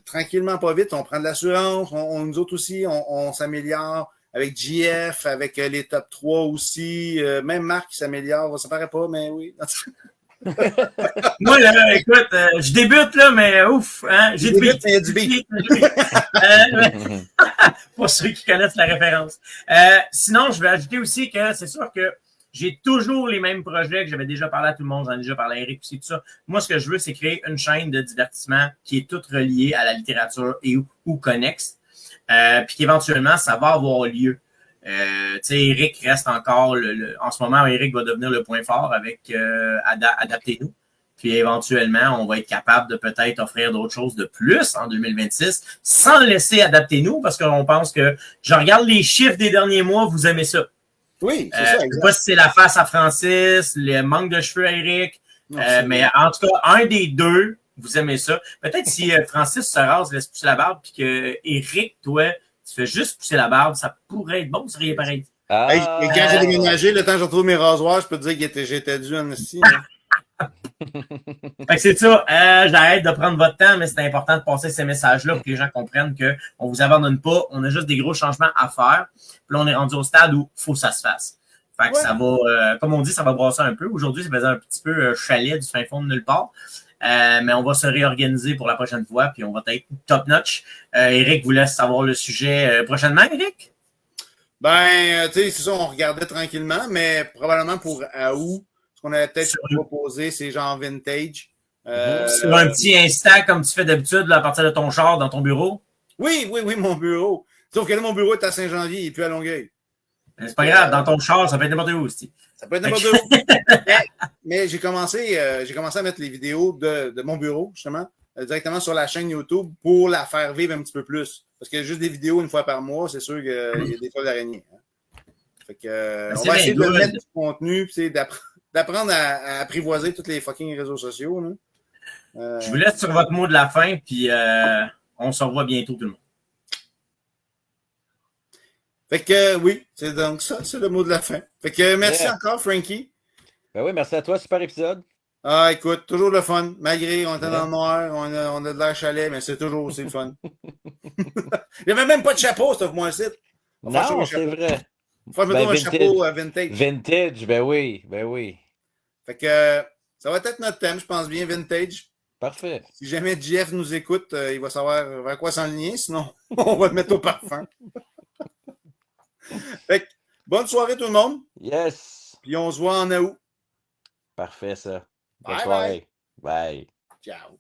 Tranquillement, pas vite, on prend de l'assurance. Nous autres aussi, on s'améliore. Avec GF, avec les top 3 aussi. Même Marc qui s'améliore. Ça paraît pas, mais oui. Moi, là, écoute, je débute, là, mais ouf, hein, j'ai du beat. Il y a du beat. Pour ceux qui connaissent la référence. Sinon, je vais ajouter aussi que c'est sûr que j'ai toujours les mêmes projets que j'avais déjà parlé à tout le monde. J'en ai déjà parlé à Eric aussi, tout ça. Moi, ce que je veux, c'est créer une chaîne de divertissement qui est toute reliée à la littérature et ou connexe. Puis qu'éventuellement, ça va avoir lieu. Tu sais, Eric reste encore en ce moment, Eric va devenir le point fort avec Adaptez-nous. Puis éventuellement, on va être capable de peut-être offrir d'autres choses de plus en 2026 sans laisser adapter nous parce qu'on pense que je regarde les chiffres des derniers mois, vous aimez ça. Oui, c'est ça. Je ne sais pas si c'est la face à Francis, le manque de cheveux à Eric, mais en tout cas, un des deux, vous aimez ça. Peut-être si Francis se rase, laisse pousser la barbe, puis que Eric, toi, tu fais juste pousser la barbe, ça pourrait être bon, vous seriez pareil. Hey, et quand j'ai déménagé, le temps que j'ai retrouvé mes rasoirs, je peux te dire que j'étais dû en ici. Fait que c'est ça. J'arrête de prendre votre temps, mais c'est important de passer ces messages-là pour que les gens comprennent qu'on vous abandonne pas. On a juste des gros changements à faire. Puis là, on est rendu au stade où il faut que ça se fasse. Fait que ça va, comme on dit, ça va brasser un peu. Aujourd'hui, ça faisait un petit peu chalet du fin fond de nulle part. Mais on va se réorganiser pour la prochaine fois, puis on va être top-notch. Eric vous laisse savoir le sujet prochainement, Eric? Ben, tu sais, c'est ça, on regardait tranquillement, mais probablement pour août, ce qu'on avait peut-être proposé, c'est genre vintage. Sur un petit Insta, comme tu fais d'habitude, à partir de ton char, dans ton bureau? Oui, mon bureau. Sauf que là, mon bureau est à Saint-Janvier, il est plus à Longueuil. C'est pas grave, dans ton char, ça peut être n'importe où aussi. Ça peut être n'importe où. Mais j'ai commencé à mettre les vidéos de mon bureau, justement, directement sur la chaîne YouTube pour la faire vivre un petit peu plus. Parce que juste des vidéos une fois par mois, c'est sûr qu'il y a des fois d'araignée. Hein. Fait que, on va essayer de mettre du contenu, puis d'apprendre à apprivoiser tous les fucking réseaux sociaux. Là. Je vous laisse sur votre mot de la fin, puis on se revoit bientôt tout le monde. Fait que oui, c'est donc ça, c'est le mot de la fin. Fait que merci encore, Frankie. Ben oui, merci à toi, super épisode. Ah, écoute, toujours le fun. Malgré, on était dans le noir, on a de l'air chalet, mais c'est toujours aussi le fun. Il n'y avait même pas de chapeau, sauf moi, c'est. Non, c'est vrai. Faut mettre un chapeau vintage. Vintage, ben oui. Fait que ça va être notre thème, je pense bien, vintage. Parfait. Si jamais Jeff nous écoute, il va savoir vers quoi s'enligner, sinon on va le mettre au parfum. Fait que, bonne soirée tout le monde. Yes. Puis on se voit en août. Parfait ça. Bonne Bye soirée. Bye. Ciao.